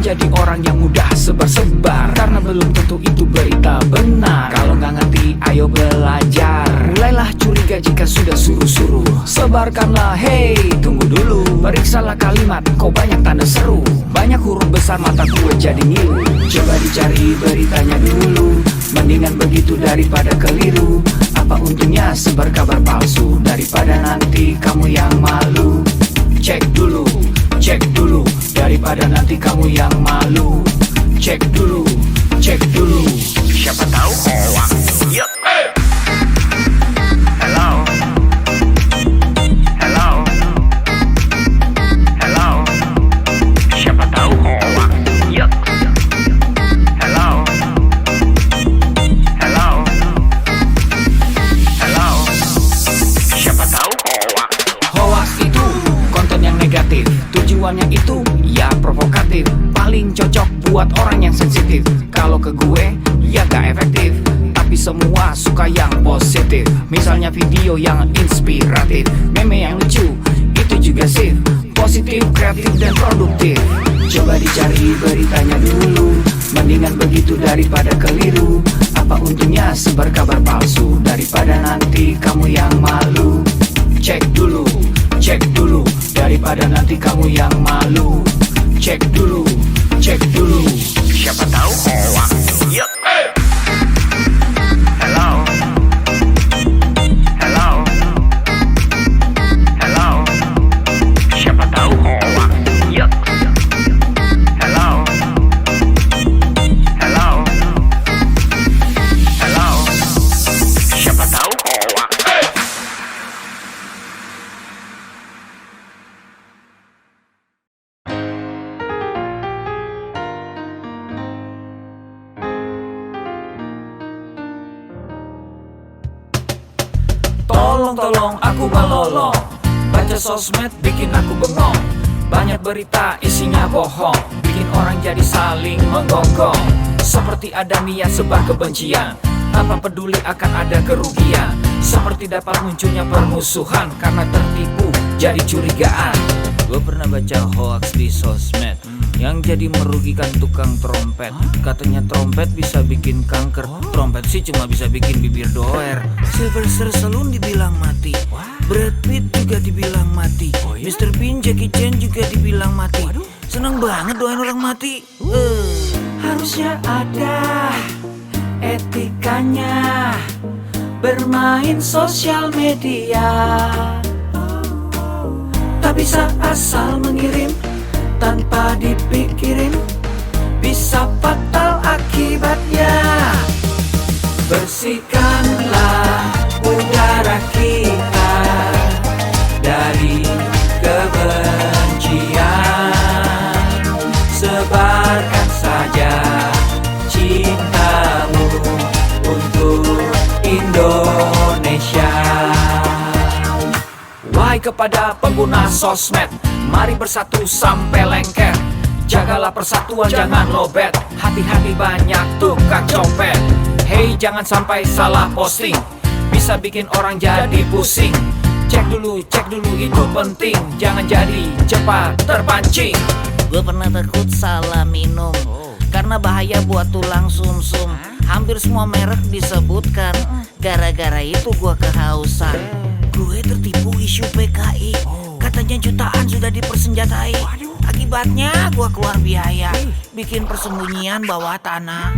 menjadi orang yang mudah sebar-sebar, karena belum tentu itu berita benar. Kalau nggak ngerti, ayo belajar. Mulailah curiga jika sudah suruh-suruh. Sebarkanlah, hey, tunggu dulu. Periksalah kalimat, kok banyak tanda seru. Banyak huruf besar, mata gue jadi ngilu. Coba dicari beritanya dulu, mendingan begitu daripada keliru. Apa untungnya sebar kabar palsu, daripada nanti kamu yang malu. Cek dulu, daripada nanti kamu yang malu. Cek dulu, siapa tahu hoax. Yup. Hello, siapa tahu hoax. Yup. Hello, siapa tahu hoax. Hoax itu konten yang negatif, tujuannya itu ya provokatif. Paling cocok buat orang yang sensitif. Kalau ke gue ya gak efektif, tapi semua suka yang positif. Misalnya video yang inspiratif, meme yang lucu, itu juga sip. Positif, kreatif, dan produktif. Coba dicari beritanya dulu, mendingan begitu daripada keliru. Apa untungnya sebar kabar palsu, daripada nanti kamu yang malu. Cek dulu, daripada nanti kamu yang malu. Cek dulu, siapa tahu hoax. Yup. Hello, siapa tahu hoax. Yup. Hello, siapa tahu hoax. Tolong aku melolong, baca sosmed bikin aku bengong. Banyak berita isinya bohong, bikin orang jadi saling menggonggong. Seperti ada niat sebar kebencian, tanpa peduli akan ada kerugian. Seperti dapat munculnya permusuhan, karena tertipu jadi curigaan. Gue pernah baca hoax di sosmed, yang jadi merugikan tukang trompet. Katanya trompet bisa bikin kanker, trompet sih cuma bisa bikin bibir doer. Sylvester Stallone dibilang mati, Brad Pitt juga dibilang mati, Mr. Bean, Jackie Chan juga dibilang mati. Seneng banget doain orang mati. Harusnya ada etikanya bermain sosial media. Tak bisa asal mengirim tanpa dipikirin, bisa fatal akibatnya. Bersihkanlah udara kita dari kebencian. Sebarkan saja cintamu untuk Indonesia. Wahai kepada pengguna sosmed, mari bersatu sampai lengket. Jagalah persatuan, jangan lobet. Hati-hati banyak tukang copet. Hey, jangan sampai salah posting, bisa bikin orang jadi pusing. Cek dulu itu penting, jangan jadi cepat terpancing. Gue pernah takut salah minum, karena bahaya buat tulang sumsum. Hampir semua merek disebutkan, gara-gara itu gue kehausan. Gue tertipu isu PKI, katanya jutaan sudah dipersenjatai. Akibatnya gue keluar biaya, bikin persembunyian bawah tanah.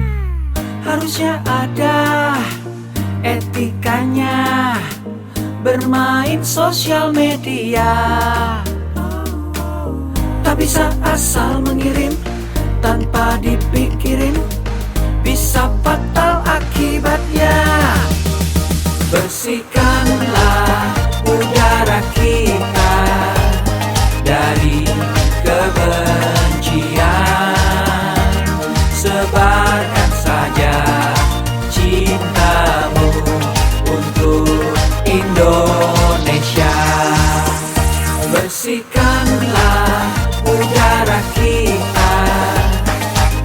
Harusnya ada etikanya bermain sosial media. Tak bisa asal mengirim tanpa dipikirin, bisa fatal akibatnya. Bersihkanlah udara kita dari kebencian. Sebarkan saja cintamu untuk Indonesia. Bersihkanlah udara kita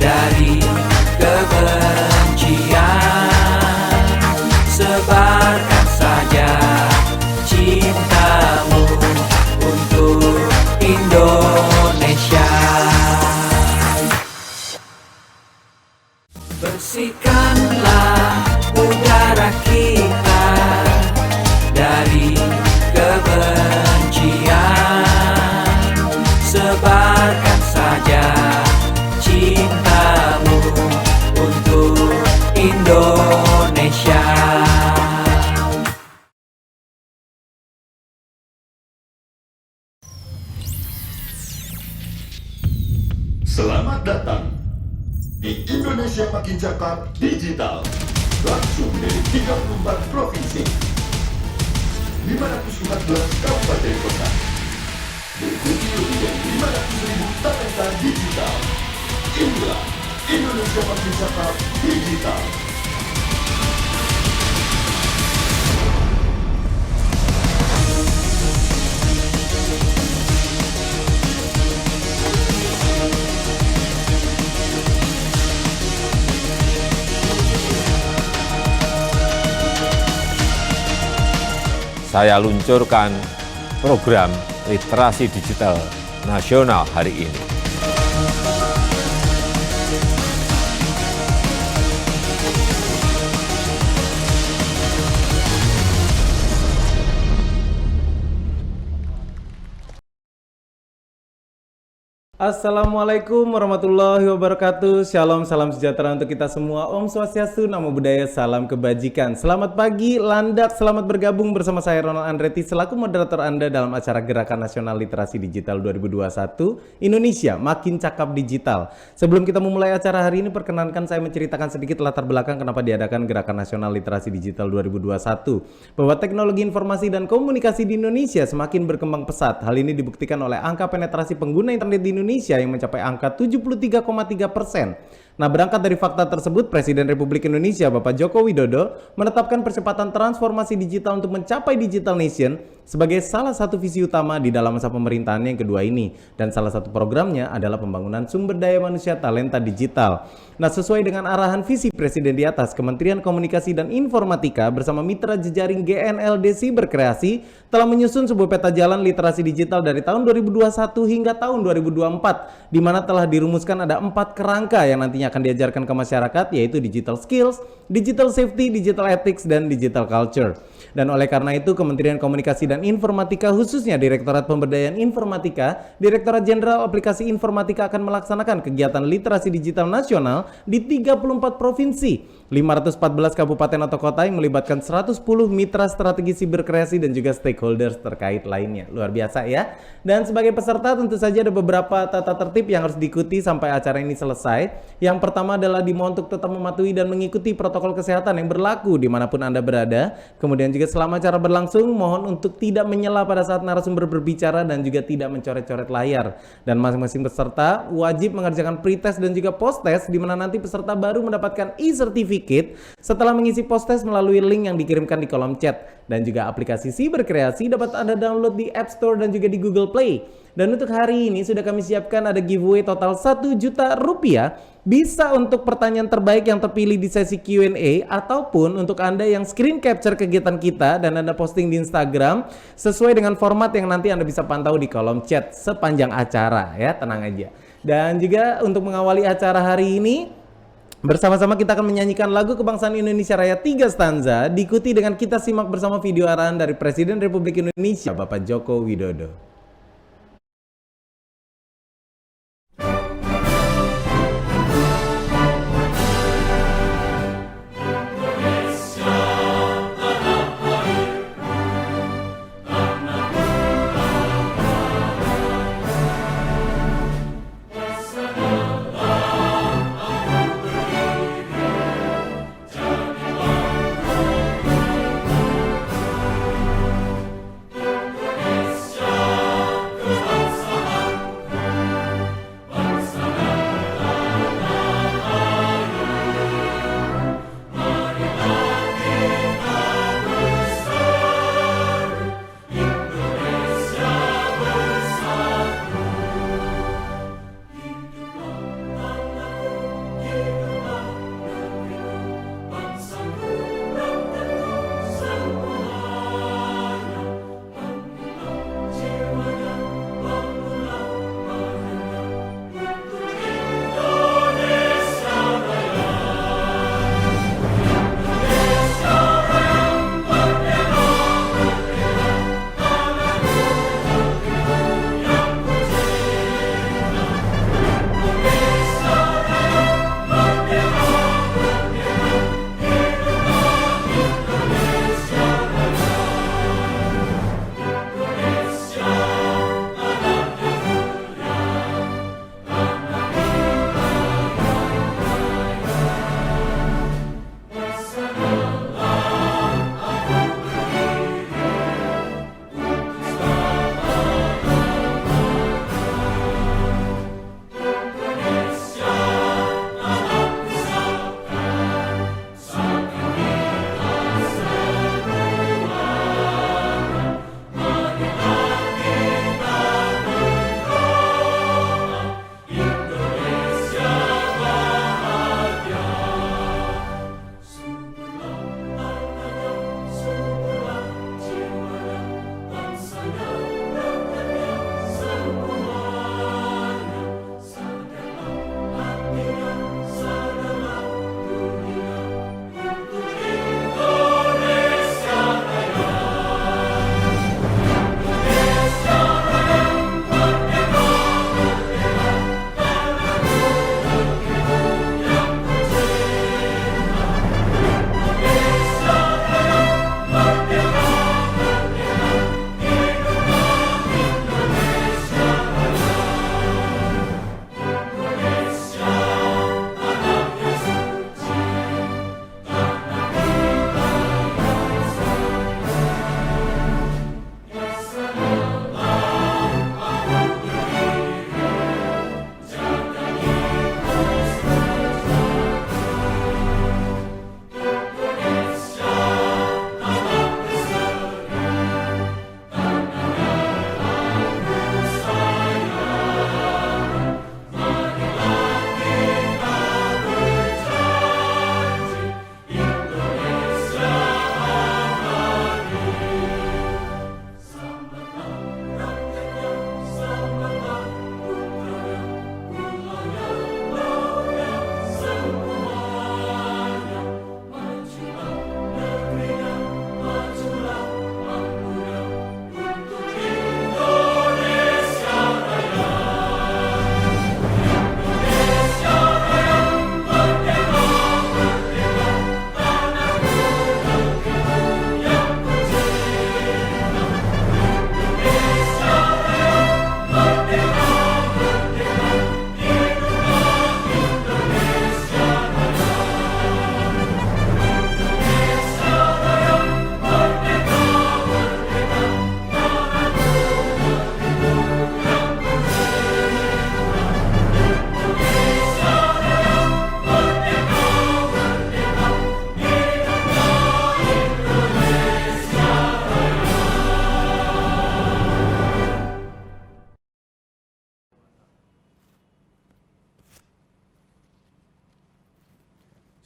dari kebencian. Sebarkan saja cintamu untuk Indonesia. Tebarkan saja cintamu untuk Indonesia. Selamat datang di Indonesia Makin Cakap Digital, langsung dari 34 provinsi, 514 kabupaten kota, diikuti lebih dari 500.000 talenta digital. Inilah Indonesia Makin Cakap Digital. Saya luncurkan program literasi digital nasional hari ini. Assalamualaikum warahmatullahi wabarakatuh. Shalom, salam sejahtera untuk kita semua. Om Swastiastu, Namo Buddhaya, salam kebajikan. Selamat pagi, Landak. Selamat bergabung bersama saya Ronald Andretti selaku moderator Anda dalam acara Gerakan Nasional Literasi Digital 2021 Indonesia Makin Cakap Digital. Sebelum kita memulai acara hari ini, perkenankan saya menceritakan sedikit latar belakang kenapa diadakan Gerakan Nasional Literasi Digital 2021. Bahwa teknologi informasi dan komunikasi di Indonesia semakin berkembang pesat. Hal ini dibuktikan oleh angka penetrasi pengguna internet di Indonesia yang mencapai angka 73,3%. Nah, berangkat dari fakta tersebut, Presiden Republik Indonesia Bapak Joko Widodo menetapkan percepatan transformasi digital untuk mencapai Digital Nation sebagai salah satu visi utama di dalam masa pemerintahannya yang kedua ini. Dan salah satu programnya adalah pembangunan sumber daya manusia talenta digital. Nah, sesuai dengan arahan visi Presiden di atas, Kementerian Komunikasi dan Informatika bersama mitra jejaring GNLD Siberkreasi telah menyusun sebuah peta jalan literasi digital dari tahun 2021 hingga tahun 2024, di mana telah dirumuskan ada 4 kerangka yang nantinya akan diajarkan ke masyarakat, yaitu digital skills, digital safety, digital ethics, dan digital culture. Dan oleh karena itu, Kementerian Komunikasi dan Informatika, khususnya Direktorat Pemberdayaan Informatika, Direktorat Jenderal Aplikasi Informatika akan melaksanakan kegiatan literasi digital nasional di 34 provinsi, 514 kabupaten atau kota yang melibatkan 110 mitra strategi siberkreasi dan juga stakeholders terkait lainnya. Luar biasa ya. Dan sebagai peserta tentu saja ada beberapa tata tertib yang harus diikuti sampai acara ini selesai. Yang pertama adalah dimohon untuk tetap mematuhi dan mengikuti protokol kesehatan yang berlaku dimanapun Anda berada. Kemudian juga selama acara berlangsung, mohon untuk tidak menyela pada saat narasumber berbicara dan juga tidak mencoret-coret layar. Dan masing-masing peserta wajib mengerjakan pretest dan juga post-test, di mana nanti peserta baru mendapatkan e-certificate setelah mengisi post-test melalui link yang dikirimkan di kolom chat. Dan juga aplikasi Siberkreasi dapat Anda download di App Store dan juga di Google Play. Dan untuk hari ini sudah kami siapkan ada giveaway total 1 juta rupiah. Bisa untuk pertanyaan terbaik yang terpilih di sesi Q&A, ataupun untuk Anda yang screen capture kegiatan kita dan Anda posting di Instagram sesuai dengan format yang nanti Anda bisa pantau di kolom chat sepanjang acara ya, tenang aja. Dan juga untuk mengawali acara hari ini, bersama-sama kita akan menyanyikan lagu kebangsaan Indonesia Raya 3 stanza, diikuti dengan kita simak bersama video arahan dari Presiden Republik Indonesia Bapak Joko Widodo.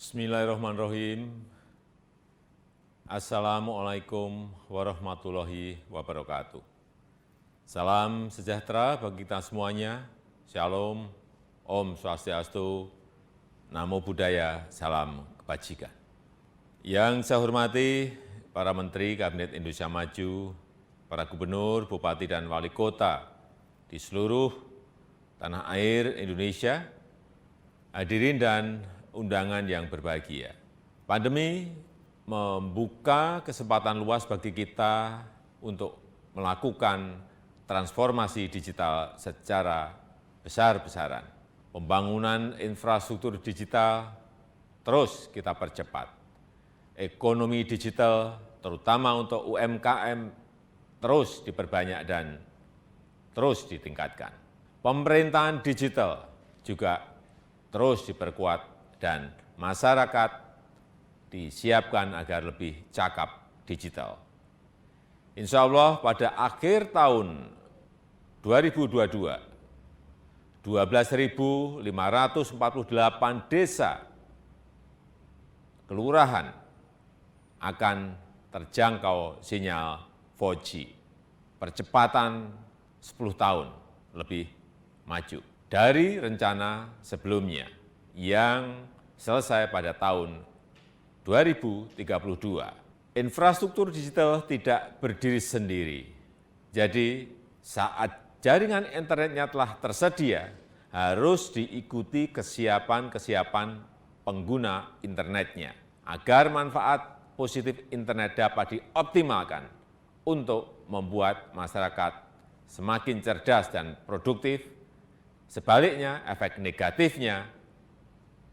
Bismillahirrahmanirrahim. Assalamualaikum warahmatullahi wabarakatuh. Salam sejahtera bagi kita semuanya. Shalom, Om Swastiastu, Namo Buddhaya, salam kebajikan. Yang saya hormati para Menteri Kabinet Indonesia Maju, para Gubernur, Bupati, dan Wali Kota di seluruh tanah air Indonesia, hadirin dan undangan yang berbahagia. Pandemi membuka kesempatan luas bagi kita untuk melakukan transformasi digital secara besar-besaran. Pembangunan infrastruktur digital terus kita percepat. Ekonomi digital, terutama untuk UMKM, terus diperbanyak dan terus ditingkatkan. Pemerintahan digital juga terus diperkuat dan masyarakat disiapkan agar lebih cakap digital. Insya Allah pada akhir tahun 2022, 12.548 desa kelurahan akan terjangkau sinyal 4G. Percepatan 10 tahun lebih maju dari rencana sebelumnya yang selesai pada tahun 2032. Infrastruktur digital tidak berdiri sendiri. Jadi saat jaringan internetnya telah tersedia, harus diikuti kesiapan pengguna internetnya agar manfaat positif internet dapat dioptimalkan untuk membuat masyarakat semakin cerdas dan produktif. Sebaliknya, efek negatifnya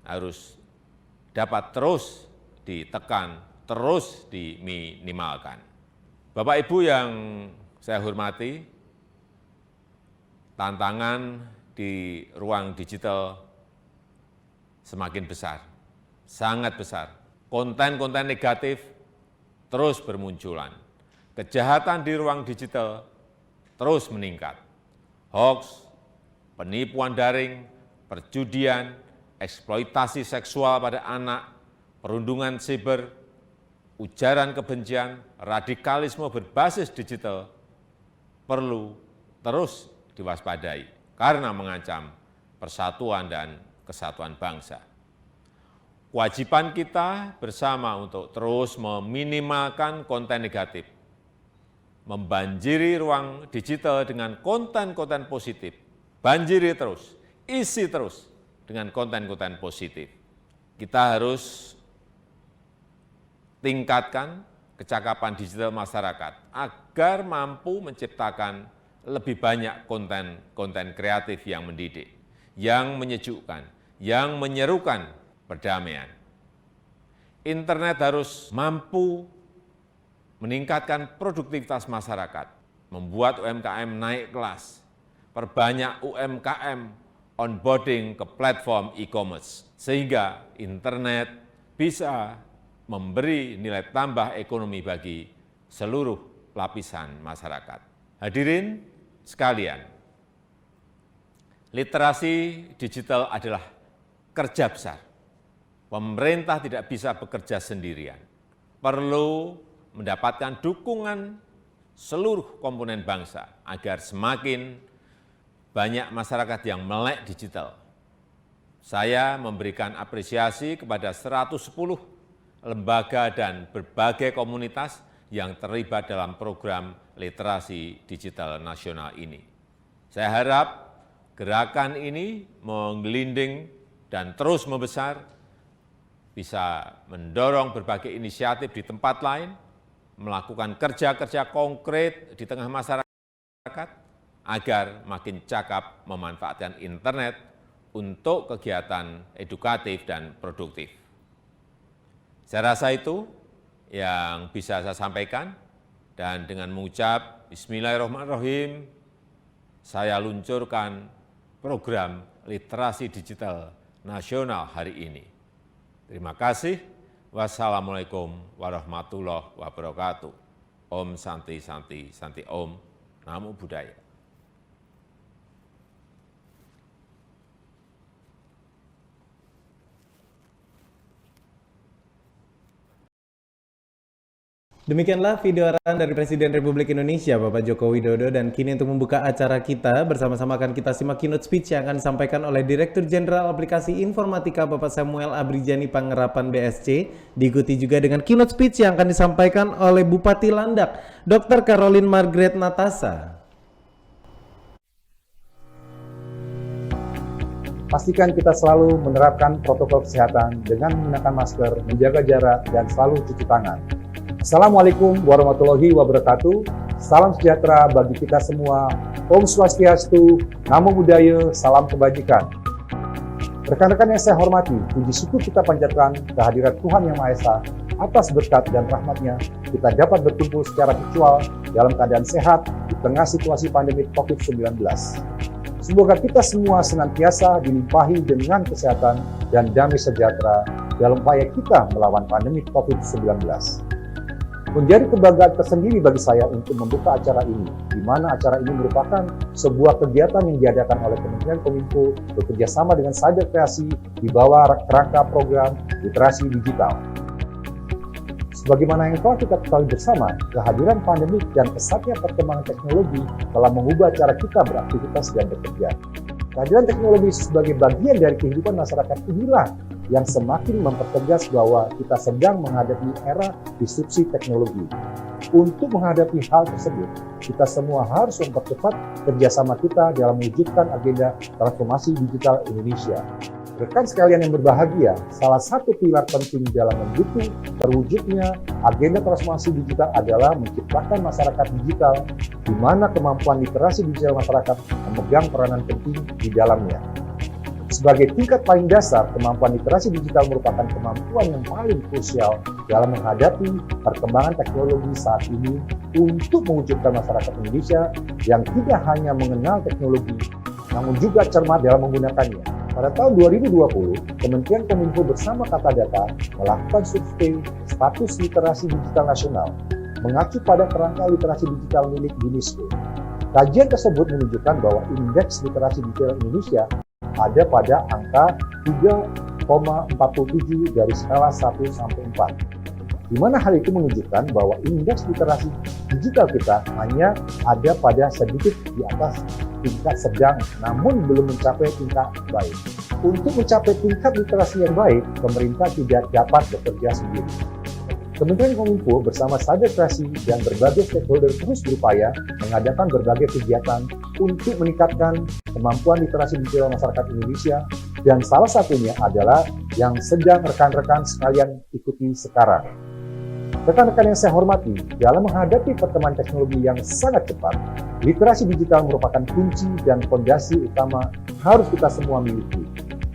harus dapat terus ditekan, terus diminimalkan. Bapak Ibu yang saya hormati, tantangan di ruang digital semakin besar, sangat besar. Konten-konten negatif terus bermunculan. Kejahatan di ruang digital terus meningkat. Hoax, penipuan daring, perjudian, eksploitasi seksual pada anak, perundungan siber, ujaran kebencian, radikalisme berbasis digital perlu terus diwaspadai karena mengancam persatuan dan kesatuan bangsa. Kewajiban kita bersama untuk terus meminimalkan konten negatif, membanjiri ruang digital dengan konten-konten positif, banjiri terus, isi terus dengan konten-konten positif. Kita harus tingkatkan kecakapan digital masyarakat agar mampu menciptakan lebih banyak konten-konten kreatif yang mendidik, yang menyejukkan, yang menyerukan perdamaian. Internet harus mampu meningkatkan produktivitas masyarakat, membuat UMKM naik kelas, perbanyak UMKM onboarding ke platform e-commerce, sehingga internet bisa memberi nilai tambah ekonomi bagi seluruh lapisan masyarakat. Hadirin sekalian, literasi digital adalah kerja besar. Pemerintah tidak bisa bekerja sendirian. Perlu mendapatkan dukungan seluruh komponen bangsa agar semakin banyak masyarakat yang melek digital. Saya memberikan apresiasi kepada 110 lembaga dan berbagai komunitas yang terlibat dalam program literasi digital nasional ini. Saya harap gerakan ini menggelinding dan terus membesar, bisa mendorong berbagai inisiatif di tempat lain, melakukan kerja-kerja konkret di tengah masyarakat, agar makin cakap memanfaatkan internet untuk kegiatan edukatif dan produktif. Saya rasa itu yang bisa saya sampaikan, dan dengan mengucap Bismillahirrahmanirrahim, saya luncurkan program literasi digital nasional hari ini. Terima kasih. Wassalamualaikum warahmatullahi wabarakatuh. Om Santi Santi Santi Om. Namo Buddhaya. Demikianlah video arahan dari Presiden Republik Indonesia Bapak Joko Widodo, dan kini untuk membuka acara kita bersama-sama akan kita simak keynote speech yang akan disampaikan oleh Direktur Jenderal Aplikasi Informatika Bapak Samuel Abrijani Pangerapan BSC, diikuti juga dengan keynote speech yang akan disampaikan oleh Bupati Landak Dr. Caroline Margaret Natasa. Pastikan kita selalu menerapkan protokol kesehatan dengan menggunakan masker, menjaga jarak, dan selalu cuci tangan. Assalamualaikum warahmatullahi wabarakatuh. Salam sejahtera bagi kita semua. Om Swastiastu, Namo Buddhaya, salam kebajikan. Rekan-rekan yang saya hormati, puji syukur kita panjatkan kehadirat Tuhan Yang Maha Esa. Atas berkat dan rahmat-Nya, kita dapat berkumpul secara virtual dalam keadaan sehat di tengah situasi pandemi COVID-19. Semoga kita semua senantiasa dilimpahi dengan kesehatan dan damai sejahtera dalam upaya kita melawan pandemi COVID-19. Menjadi kebanggaan tersendiri bagi saya untuk membuka acara ini, di mana acara ini merupakan sebuah kegiatan yang diadakan oleh Kementerian Kominfo bekerja sama dengan Cyber Kreasi di bawah kerangka program literasi digital. Sebagaimana yang telah kita ketahui bersama, kehadiran pandemi dan pesatnya perkembangan teknologi telah mengubah cara kita beraktivitas dan bekerja. Kehadiran teknologi sebagai bagian dari kehidupan masyarakat inilah yang semakin mempertegas bahwa kita sedang menghadapi era disrupsi teknologi. Untuk menghadapi hal tersebut, kita semua harus mempercepat kerjasama kita dalam mewujudkan agenda transformasi digital Indonesia. Rekan sekalian yang berbahagia, salah satu pilar penting dalam mendukung terwujudnya agenda transformasi digital adalah menciptakan masyarakat digital, di mana kemampuan literasi digital masyarakat memegang peranan penting di dalamnya. Sebagai tingkat paling dasar, kemampuan literasi digital merupakan kemampuan yang paling krusial dalam menghadapi perkembangan teknologi saat ini untuk mewujudkan masyarakat Indonesia yang tidak hanya mengenal teknologi, namun juga cermat dalam menggunakannya. Pada tahun 2020, Kementerian Kominfo bersama Kata Data melakukan survei status literasi digital nasional, mengacu pada kerangka literasi digital milik UNESCO. Kajian tersebut menunjukkan bahwa indeks literasi digital Indonesia ada pada angka 3,47 dari skala 1 sampai 4. Di mana hal itu menunjukkan bahwa indeks literasi digital kita hanya ada pada sedikit di atas tingkat sedang, namun belum mencapai tingkat baik. Untuk mencapai tingkat literasi yang baik, pemerintah tidak dapat bekerja sendiri. Kementerian Kominfo bersama Cyber Kreasi dan berbagai stakeholder terus berupaya mengadakan berbagai kegiatan untuk meningkatkan kemampuan literasi digital masyarakat Indonesia, dan salah satunya adalah yang sedang rekan-rekan sekalian ikuti sekarang. Rekan-rekan yang saya hormati, dalam menghadapi perkembangan teknologi yang sangat cepat, literasi digital merupakan kunci dan fondasi utama harus kita semua miliki.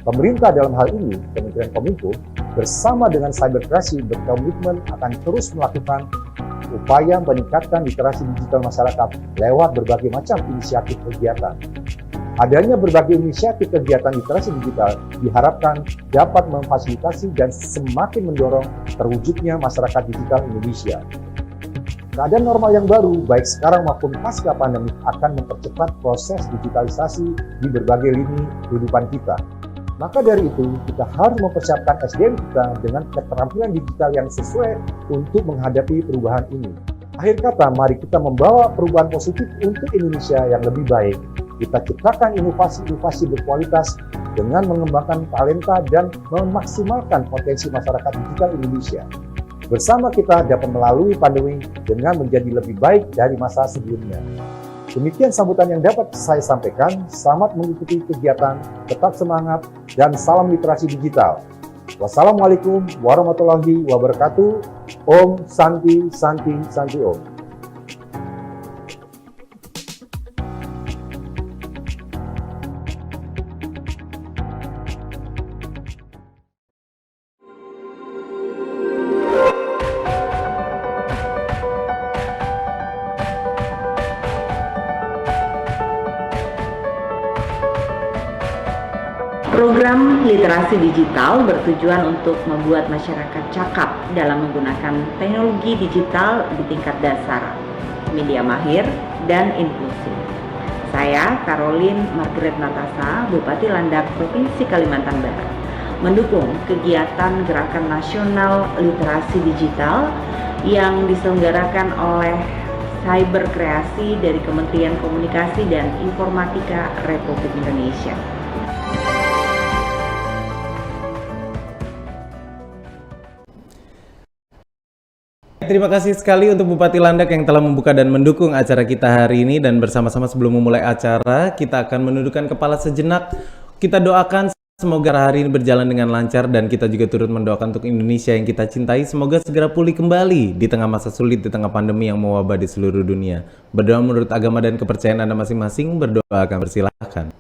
Pemerintah dalam hal ini, Kementerian Kominfo, bersama dengan Cyber Kreasi berkomitmen akan terus melakukan upaya meningkatkan literasi digital masyarakat lewat berbagai macam inisiatif kegiatan. Adanya berbagai inisiatif kegiatan literasi digital diharapkan dapat memfasilitasi dan semakin mendorong terwujudnya masyarakat digital Indonesia. Keadaan normal yang baru, baik sekarang maupun pasca pandemi, akan mempercepat proses digitalisasi di berbagai lini kehidupan kita. Maka dari itu, kita harus mempersiapkan SDM kita dengan keterampilan digital yang sesuai untuk menghadapi perubahan ini. Akhir kata, mari kita membawa perubahan positif untuk Indonesia yang lebih baik. Kita ciptakan inovasi-inovasi berkualitas dengan mengembangkan talenta dan memaksimalkan potensi masyarakat digital Indonesia. Bersama kita dapat melalui pandemi dengan menjadi lebih baik dari masa sebelumnya. Demikian sambutan yang dapat saya sampaikan. Selamat mengikuti kegiatan, tetap semangat, dan salam literasi digital. Wassalamualaikum warahmatullahi wabarakatuh. Om Santi Santi Santi Om. Program literasi digital bertujuan untuk membuat masyarakat cakap dalam menggunakan teknologi digital di tingkat dasar, media mahir, dan inklusif. Saya, Caroline Margaret Natasa, Bupati Landak, Provinsi Kalimantan Barat, mendukung kegiatan Gerakan Nasional Literasi Digital yang diselenggarakan oleh Cyber Kreasi dari Kementerian Komunikasi dan Informatika Republik Indonesia. Terima kasih sekali untuk Bupati Landak yang telah membuka dan mendukung acara kita hari ini, dan bersama-sama sebelum memulai acara kita akan menundukkan kepala sejenak. Kita doakan semoga hari ini berjalan dengan lancar, dan kita juga turut mendoakan untuk Indonesia yang kita cintai semoga segera pulih kembali di tengah masa sulit, di tengah pandemi yang mewabah di seluruh dunia. Berdoa menurut agama dan kepercayaan Anda masing-masing, berdoa akan persilahkan.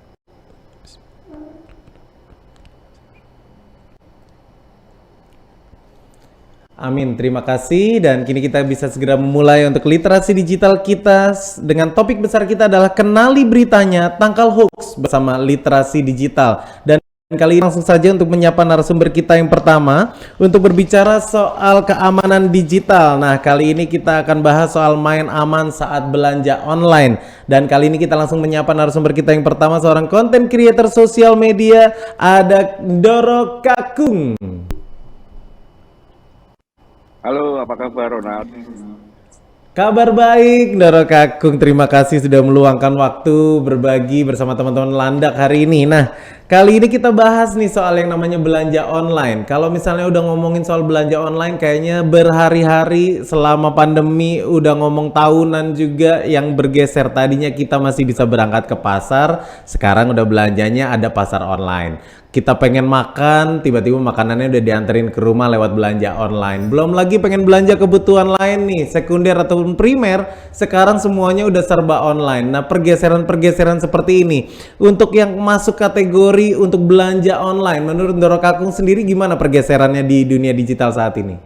Amin, terima kasih, dan kini kita bisa segera memulai untuk literasi digital kita dengan topik besar kita adalah kenali beritanya, tangkal hoax bersama literasi digital. Dan kali ini langsung saja untuk menyapa narasumber kita yang pertama untuk berbicara soal keamanan digital. Nah, kali ini kita akan bahas soal main aman saat belanja online. Dan kali ini kita langsung menyapa narasumber kita yang pertama, seorang content creator sosial media, ada Doro Kakung. Halo, apa kabar Ronald? Kabar baik, Doro Kakung. Terima kasih sudah meluangkan waktu berbagi bersama teman-teman Landak hari ini. Nah, kali ini kita bahas nih soal yang namanya belanja online. Kalau misalnya udah ngomongin soal belanja online, kayaknya berhari-hari selama pandemi, udah ngomong tahunan juga yang bergeser. Tadinya kita masih bisa berangkat ke pasar, sekarang udah belanjanya ada pasar online. Kita pengen makan, tiba-tiba makanannya udah dianterin ke rumah lewat belanja online. Belum lagi pengen belanja kebutuhan lain nih, sekunder ataupun primer, sekarang semuanya udah serba online. Nah, pergeseran-pergeseran seperti ini, untuk yang masuk kategori untuk belanja online, menurut Doro Kakung sendiri gimana pergeserannya di dunia digital saat ini?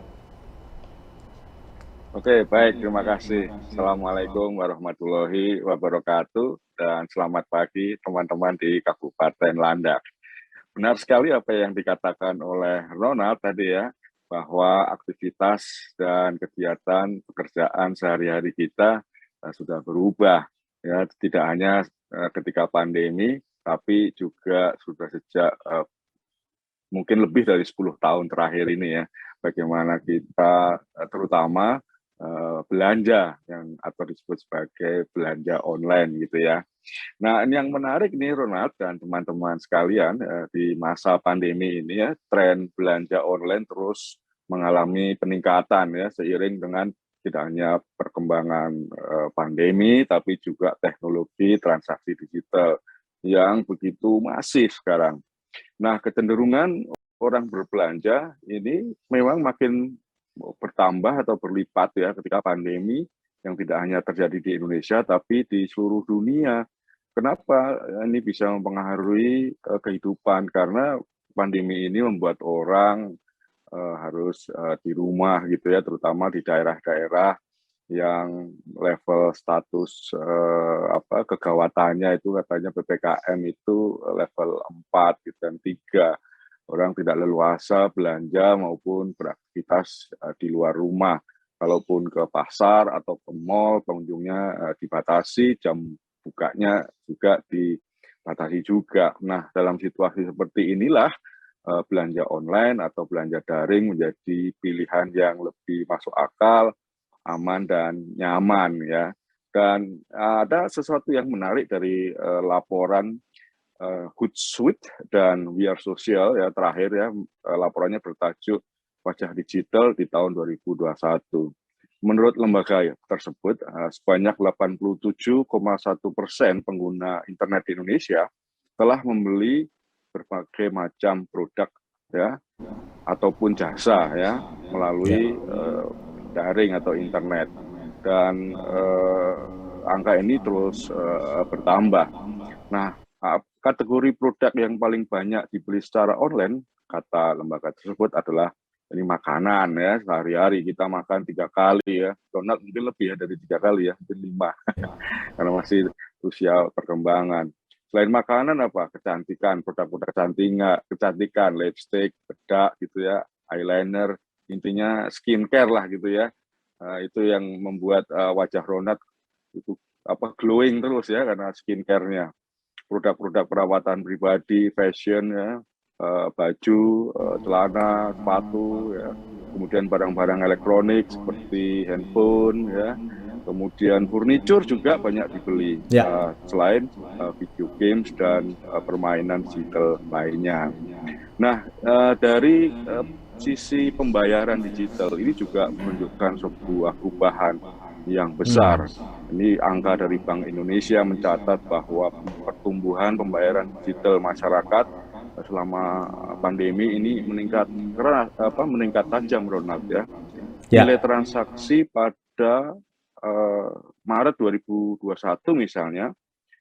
Oke, baik, terima kasih. Assalamualaikum warahmatullahi wabarakatuh, dan selamat pagi teman-teman di Kabupaten Landak. Benar sekali apa yang dikatakan oleh Ronald tadi ya, bahwa aktivitas dan kegiatan pekerjaan sehari-hari kita sudah berubah ya, tidak hanya ketika pandemi, tapi juga sudah sejak mungkin lebih dari 10 tahun terakhir ini ya, bagaimana kita terutama belanja yang atau disebut sebagai belanja online gitu ya. Nah, ini yang menarik nih Ronald dan teman-teman sekalian, di masa pandemi ini ya, tren belanja online terus mengalami peningkatan ya, seiring dengan tidak hanya perkembangan pandemi, tapi juga teknologi transaksi digital yang begitu masif sekarang. Nah, kecenderungan orang berbelanja ini memang makin bertambah atau berlipat ya ketika pandemi yang tidak hanya terjadi di Indonesia tapi di seluruh dunia. Kenapa ini bisa mempengaruhi kehidupan? Karena pandemi ini membuat orang harus di rumah gitu ya, terutama di daerah-daerah yang level status kegawatannya itu katanya PPKM itu level 4 gitu, dan 3. Orang tidak leluasa belanja maupun beraktivitas di luar rumah. Kalaupun ke pasar atau ke mall, pengunjungnya dibatasi, jam bukanya juga dibatasi juga. Nah, dalam situasi seperti inilah belanja online atau belanja daring menjadi pilihan yang lebih masuk akal, aman dan nyaman ya. Dan ada sesuatu yang menarik dari laporan Hootsuite dan We Are Social ya, terakhir ya, laporannya bertajuk Wajah Digital di tahun 2021. Menurut lembaga tersebut, sebanyak 87,1% pengguna internet di Indonesia telah membeli berbagai macam produk ya ataupun jasa ya melalui daring atau internet, dan angka ini terus bertambah. Nah, kategori produk yang paling banyak dibeli secara online, kata lembaga tersebut, adalah ini makanan ya. Sehari-hari kita makan 3 kali ya. Donat mungkin lebih ya dari 3 kali ya, mungkin 5 karena masih usia perkembangan. Selain makanan apa? Kecantikan, produk-produk kecantikan, lipstick, bedak gitu ya, eyeliner, intinya skincare lah gitu ya. Itu yang membuat wajah Ronald itu glowing terus ya karena skincare-nya. Produk-produk perawatan pribadi, fashion ya, baju, celana, sepatu ya, kemudian barang-barang elektronik seperti handphone, ya, kemudian furniture juga banyak dibeli, Ya. selain video games dan permainan digital lainnya. Nah, dari sisi pembayaran digital ini juga menunjukkan sebuah perubahan yang besar. Ini angka dari Bank Indonesia mencatat bahwa pertumbuhan pembayaran digital masyarakat selama pandemi ini meningkat tajam, Ronald, ya. Ya. Nilai transaksi pada Maret 2021 misalnya,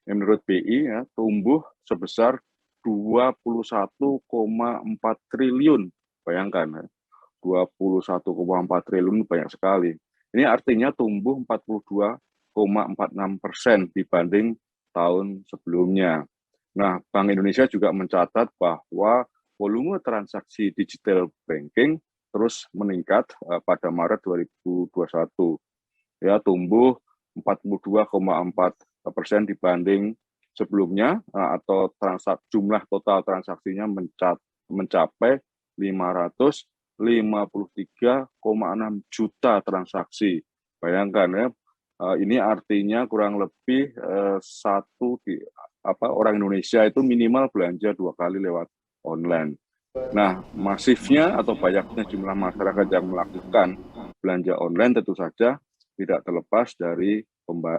menurut BI ya, tumbuh sebesar 21,4 triliun. Bayangkan ya, 21,4 triliun banyak sekali. Ini artinya tumbuh 42,46% dibanding tahun sebelumnya. Nah, Bank Indonesia juga mencatat bahwa volume transaksi digital banking terus meningkat pada Maret 2021. Ya, tumbuh 42,4% dibanding sebelumnya, atau jumlah total transaksinya mencapai 553,6 juta transaksi. Bayangkan ya, ini artinya kurang lebih orang Indonesia itu minimal belanja 2 kali lewat online. Nah, masifnya atau banyaknya jumlah masyarakat yang melakukan belanja online tentu saja tidak terlepas dari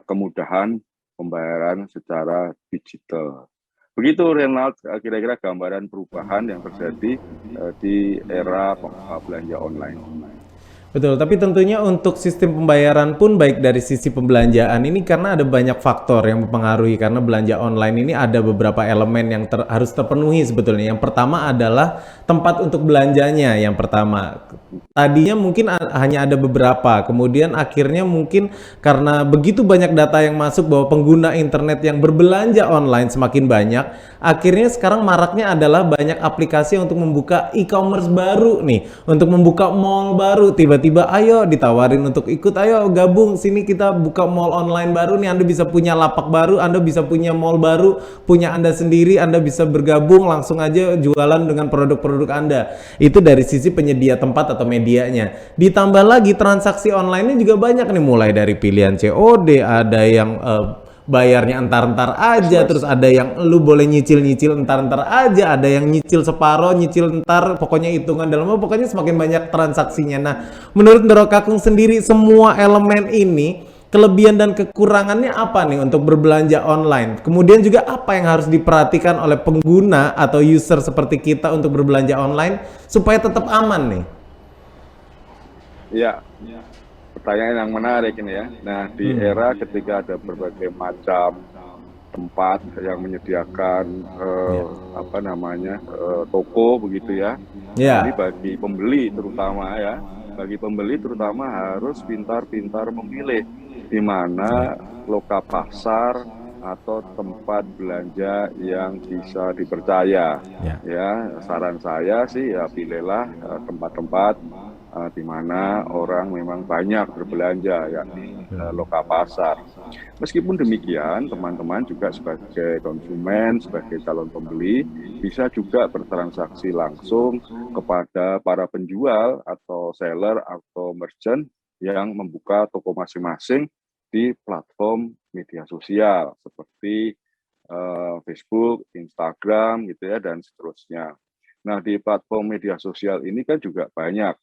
kemudahan pembayaran secara digital. Begitu, Renald, kira-kira gambaran perubahan yang terjadi di era belanja online. Betul, tapi tentunya untuk sistem pembayaran pun baik dari sisi pembelanjaan ini karena ada banyak faktor yang mempengaruhi, karena belanja online ini ada beberapa elemen yang harus terpenuhi sebetulnya. Yang pertama adalah tempat untuk belanjanya. Yang pertama, tadinya mungkin hanya ada beberapa, kemudian akhirnya mungkin karena begitu banyak data yang masuk bahwa pengguna internet yang berbelanja online semakin banyak, akhirnya sekarang maraknya adalah banyak aplikasi untuk membuka e-commerce baru nih, untuk membuka mall baru. Tiba-tiba ayo ditawarin untuk ikut, ayo gabung sini kita buka mall online baru nih, Anda bisa punya lapak baru, Anda bisa punya mall baru, punya Anda sendiri, Anda bisa bergabung langsung aja jualan dengan produk-produk Anda. Itu dari sisi penyedia tempat atau medianya. Ditambah lagi transaksi online-nya juga banyak nih, mulai dari pilihan COD, ada yang bayarnya entar-entar aja, terus ada yang lu boleh nyicil-nyicil entar-entar aja, ada yang nyicil separoh, nyicil entar, pokoknya hitungan dalam, pokoknya semakin banyak transaksinya. Nah, menurut Ndoro Kakung sendiri, semua elemen ini kelebihan dan kekurangannya apa nih untuk berbelanja online? Kemudian juga apa yang harus diperhatikan oleh pengguna atau user seperti kita untuk berbelanja online supaya tetap aman nih? Ya, pertanyaan yang menarik ini ya. Nah, di era ketika ada berbagai macam tempat yang menyediakan toko begitu ya. Ya. Ini bagi pembeli terutama ya. Bagi pembeli terutama harus pintar-pintar memilih di mana loka pasar atau tempat belanja yang bisa dipercaya. Ya, saran saya sih ya pilihlah tempat-tempat di mana orang memang banyak berbelanja, yakni loka pasar. Meskipun demikian, teman-teman juga sebagai konsumen, sebagai calon pembeli, bisa juga bertransaksi langsung kepada para penjual atau seller atau merchant yang membuka toko masing-masing di platform media sosial seperti Facebook, Instagram, gitu ya, dan seterusnya. Nah, di platform media sosial ini kan juga banyak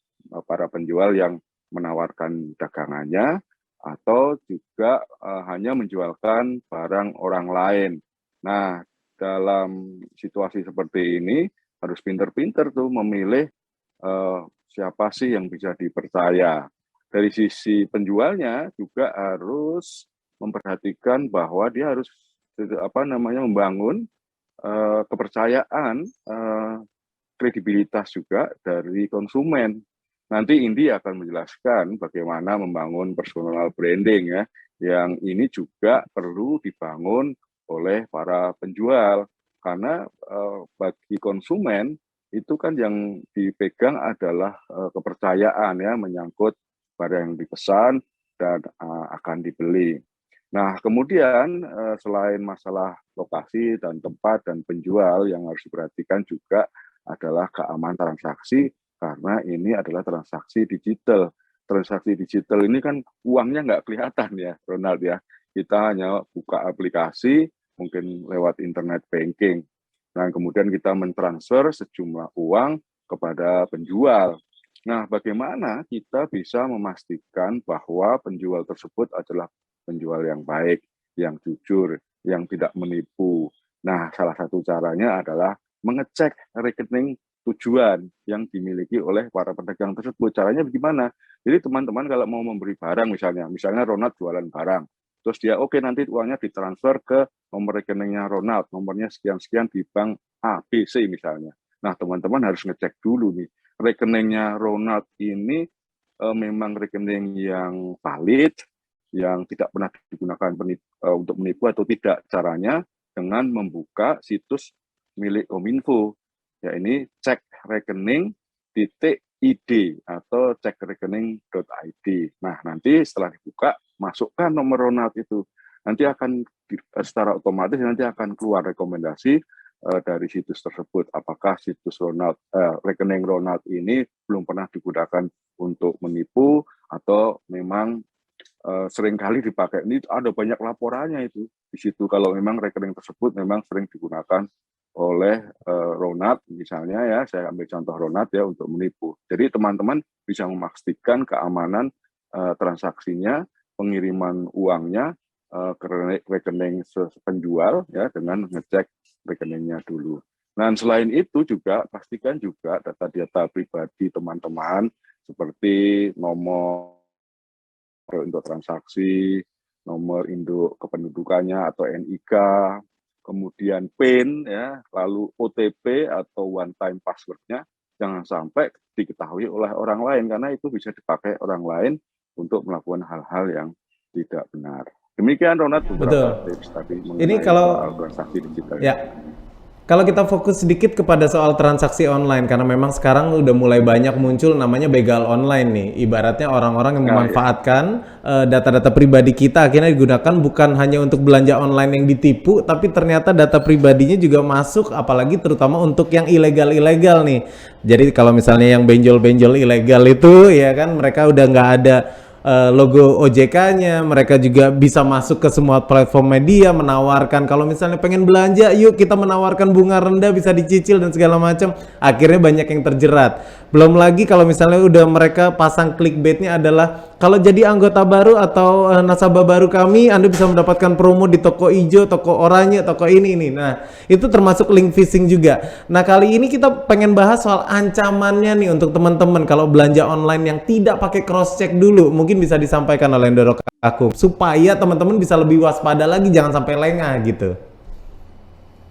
para penjual yang menawarkan dagangannya atau juga hanya menjualkan barang orang lain. Nah, dalam situasi seperti ini harus pinter-pinter tuh memilih siapa sih yang bisa dipercaya. Dari sisi penjualnya juga harus memperhatikan bahwa dia harus membangun kepercayaan, kredibilitas juga dari konsumen. Nanti Indi akan menjelaskan bagaimana membangun personal branding ya, yang ini juga perlu dibangun oleh para penjual, karena bagi konsumen itu kan yang dipegang adalah kepercayaan ya, menyangkut barang yang dipesan dan akan dibeli. Nah, kemudian selain masalah lokasi dan tempat dan penjual, yang harus diperhatikan juga adalah keamanan transaksi karena ini adalah transaksi digital. Transaksi digital ini kan uangnya nggak kelihatan ya, Ronald ya. Kita hanya buka aplikasi, mungkin lewat internet banking. Nah, kemudian kita mentransfer sejumlah uang kepada penjual. Nah, bagaimana kita bisa memastikan bahwa penjual tersebut adalah penjual yang baik, yang jujur, yang tidak menipu. Nah, salah satu caranya adalah mengecek rekening tujuan yang dimiliki oleh para pedagang tersebut. Caranya bagaimana? Jadi teman-teman kalau mau memberi barang misalnya Ronald jualan barang, terus dia oke nanti uangnya ditransfer ke nomor rekeningnya Ronald, nomornya sekian-sekian di bank A, B, C misalnya. Nah, teman-teman harus ngecek dulu nih, rekeningnya Ronald ini memang rekening yang valid, yang tidak pernah digunakan untuk menipu atau tidak. Caranya dengan membuka situs milik Kominfo. Ya, ini cek rekening .id atau cek rekening.id. Nah, nanti setelah dibuka, masukkan nomor Ronald itu. Nanti akan secara otomatis nanti akan keluar rekomendasi dari situs tersebut. Apakah situs Ronald, rekening Ronald ini belum pernah digunakan untuk menipu atau memang seringkali dipakai. Ini ada banyak laporannya itu di situ kalau memang rekening tersebut memang sering digunakan oleh Ronald misalnya ya, saya ambil contoh Ronald ya untuk menipu. Jadi teman-teman bisa memastikan keamanan transaksinya, pengiriman uangnya ke rekening penjual ya dengan ngecek rekeningnya dulu. Nah, selain itu juga pastikan juga data-data pribadi teman-teman seperti nomor untuk transaksi, nomor induk kependudukannya atau NIK, kemudian PIN ya, lalu OTP atau one time password-nya jangan sampai diketahui oleh orang lain karena itu bisa dipakai orang lain untuk melakukan hal-hal yang tidak benar. Demikian Ronald beberapa tips tadi mengenai soal transaksi digital. Ya. Kalau kita fokus sedikit kepada soal transaksi online, karena memang sekarang udah mulai banyak muncul namanya begal online nih. Ibaratnya orang-orang yang memanfaatkan data-data pribadi kita akhirnya digunakan bukan hanya untuk belanja online yang ditipu, tapi ternyata data pribadinya juga masuk, apalagi terutama untuk yang ilegal-ilegal nih. Jadi kalau misalnya yang benjol-benjol ilegal itu, ya kan mereka udah nggak ada logo OJK-nya, mereka juga bisa masuk ke semua platform media menawarkan kalau misalnya pengen belanja yuk kita menawarkan bunga rendah bisa dicicil dan segala macam, akhirnya banyak yang terjerat. Belum lagi kalau misalnya udah mereka pasang clickbait-nya adalah kalau jadi anggota baru atau nasabah baru kami Anda bisa mendapatkan promo di toko hijau, toko oranye, toko ini. Nah, itu termasuk link phishing juga. Nah, kali ini kita pengen bahas soal ancamannya nih untuk teman-teman kalau belanja online yang tidak pakai cross check dulu. Mungkin bisa disampaikan oleh Ndoro aku supaya teman-teman bisa lebih waspada lagi, jangan sampai lengah gitu.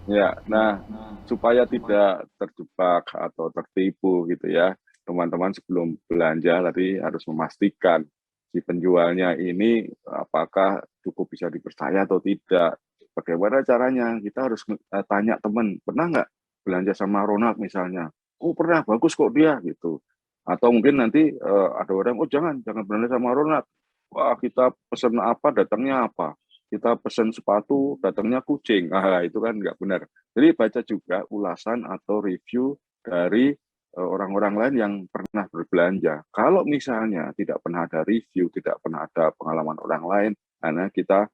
Ya, nah supaya tidak terjebak atau tertipu gitu ya, teman-teman sebelum belanja tadi harus memastikan si penjualnya ini apakah cukup bisa dipercaya atau tidak. Bagaimana caranya? Kita harus tanya teman, pernah nggak belanja sama Ronald misalnya? Oh pernah, bagus kok dia gitu. Atau mungkin nanti ada orang, oh jangan belanja sama Ronald. Wah kita pesen apa, datangnya apa. Kita pesen sepatu, datangnya kucing. Nah, itu kan nggak benar. Jadi baca juga ulasan atau review dari orang-orang lain yang pernah berbelanja. Kalau misalnya tidak pernah ada review, tidak pernah ada pengalaman orang lain, karena kita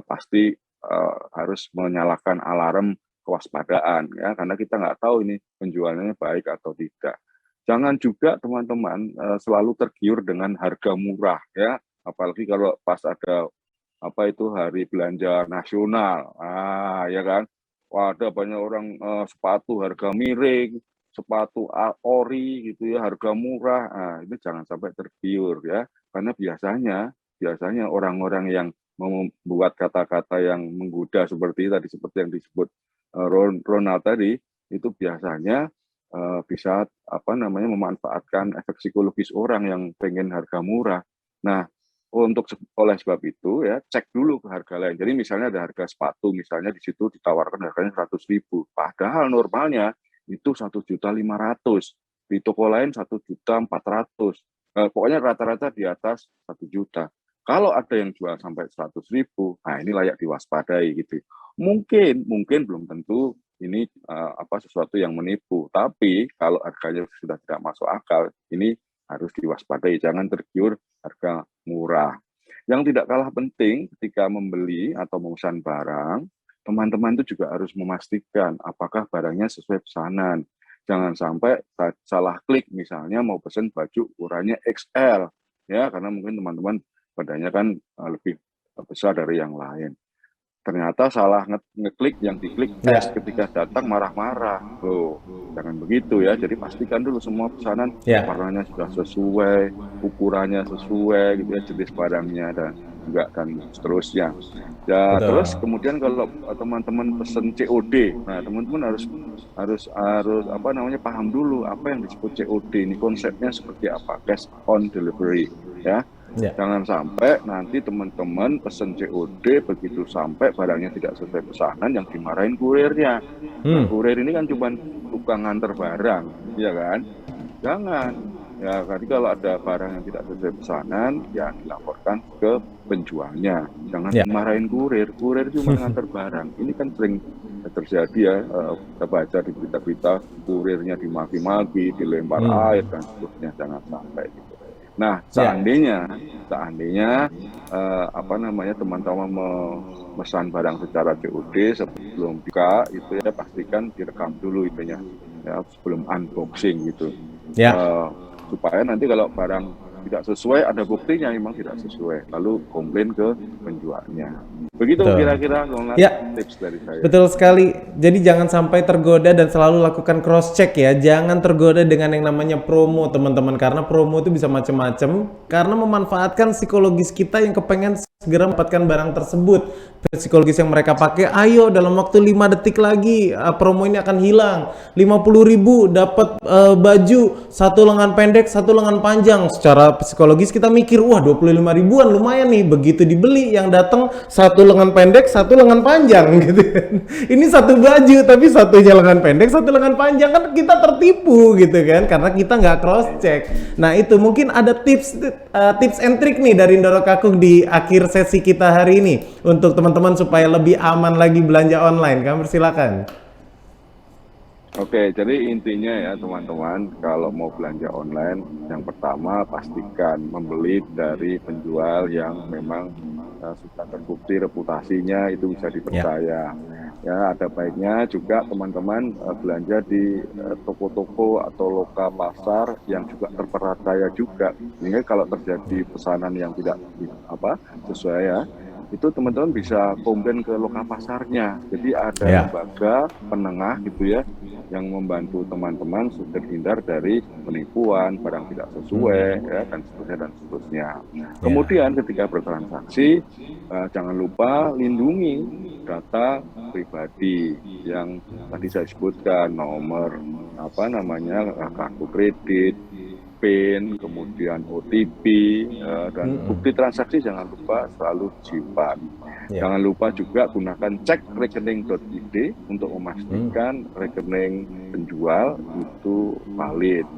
pasti harus menyalakan alarm kewaspadaan, ya, karena kita nggak tahu ini penjualannya baik atau tidak. Jangan juga teman-teman selalu tergiur dengan harga murah, ya, apalagi kalau pas ada apa itu hari belanja nasional, ya kan, wah ada banyak orang sepatu harga miring, sepatu ori gitu ya harga murah, ini jangan sampai tergiur ya, karena biasanya orang-orang yang membuat kata-kata yang menggoda seperti yang disebut Ronald tadi itu biasanya bisa memanfaatkan efek psikologis orang yang pengen harga murah. Nah, oleh sebab itu ya cek dulu ke harga lain. Jadi misalnya ada harga sepatu, misalnya di situ ditawarkan harganya 100.000, padahal normalnya itu 1.500.000, di toko lain 1.400.000. Pokoknya rata-rata di atas 1 juta. Kalau ada yang jual sampai 100.000, nah ini layak diwaspadai gitu. Mungkin belum tentu ini sesuatu yang menipu. Tapi kalau harganya sudah tidak masuk akal, ini harus diwaspadai, jangan tergiur harga murah. Yang tidak kalah penting ketika membeli atau memesan barang, teman-teman itu juga harus memastikan apakah barangnya sesuai pesanan. Jangan sampai salah klik, misalnya mau pesan baju ukurannya XL, ya, karena mungkin teman-teman badannya kan lebih besar dari yang lain. Ternyata salah ngeklik, yang diklik S, ketika datang marah-marah. Loh, jangan begitu ya. Jadi pastikan dulu semua pesanan warnanya sudah sesuai, ukurannya sesuai, gitu ya, jenis barangnya dan seterusnya. Ya, terus kemudian kalau teman-teman pesen COD, nah teman-teman harus paham dulu apa yang disebut COD ini, konsepnya seperti apa, cash on delivery, ya. Jangan sampai nanti teman-teman pesen COD, begitu sampai barangnya tidak sesuai pesanan, yang dimarahin kurirnya. Nah, kurir ini kan cuma tukang nganter barang, ya kan? Jangan. Ya, jadi kalau ada barang yang tidak sesuai pesanan, ya dilaporkan ke penjualnya. Jangan dimarahin kurir. Kurir cuma nganter barang. Ini kan sering terjadi ya, kita baca di berita-berita, kurirnya dimaki-maki, dilempar air dan seterusnya. Jangan sampai gitu. Nah, seandainya teman-teman memesan barang secara COD sebelum buka itu ya pastikan direkam dulu itunya ya sebelum unboxing gitu. Supaya nanti kalau barang tidak sesuai, ada buktinya memang tidak sesuai, lalu komplain ke penjualnya. Begitu kira-kira tips dari saya. Betul sekali. Jadi jangan sampai tergoda dan selalu lakukan cross check ya. Jangan tergoda dengan yang namanya promo, teman-teman, karena promo itu bisa macam-macam karena memanfaatkan psikologis kita yang kepengen segera mendapatkan barang tersebut. Psikologis yang mereka pakai, ayo dalam waktu 5 detik lagi promo ini akan hilang. 50.000 dapat baju satu lengan pendek, satu lengan panjang. Secara psikologis kita mikir, wah 25 ribuan lumayan nih. Begitu dibeli, yang datang satu lengan pendek, satu lengan panjang gitu kan. Ini satu baju tapi satunya lengan pendek, satu lengan panjang, kan kita tertipu gitu kan, karena kita nggak cross check. Nah itu mungkin ada tips and trick nih dari Ndoro Kakung di akhir sesi kita hari ini untuk teman-teman supaya lebih aman lagi belanja online. Kamu silakan. Oke, jadi intinya ya teman-teman, kalau mau belanja online, yang pertama pastikan membeli dari penjual yang memang sudah terbukti reputasinya itu bisa dipercaya. Ya, ada baiknya juga teman-teman belanja di toko-toko atau lokal pasar yang juga terpercaya juga. Sehingga kalau terjadi pesanan yang tidak sesuai ya, itu teman-teman bisa komplain ke lokal pasarnya. Jadi ada lembaga penengah gitu ya, yang membantu teman-teman terhindar dari penipuan, barang tidak sesuai, ya, dan seterusnya. Kemudian ketika bertransaksi, jangan lupa lindungi data pribadi yang tadi saya sebutkan, nomor kartu kredit, PIN, kemudian OTP, dan bukti transaksi jangan lupa selalu simpan. Jangan lupa juga gunakan cek rekening.id untuk memastikan rekening penjual itu valid.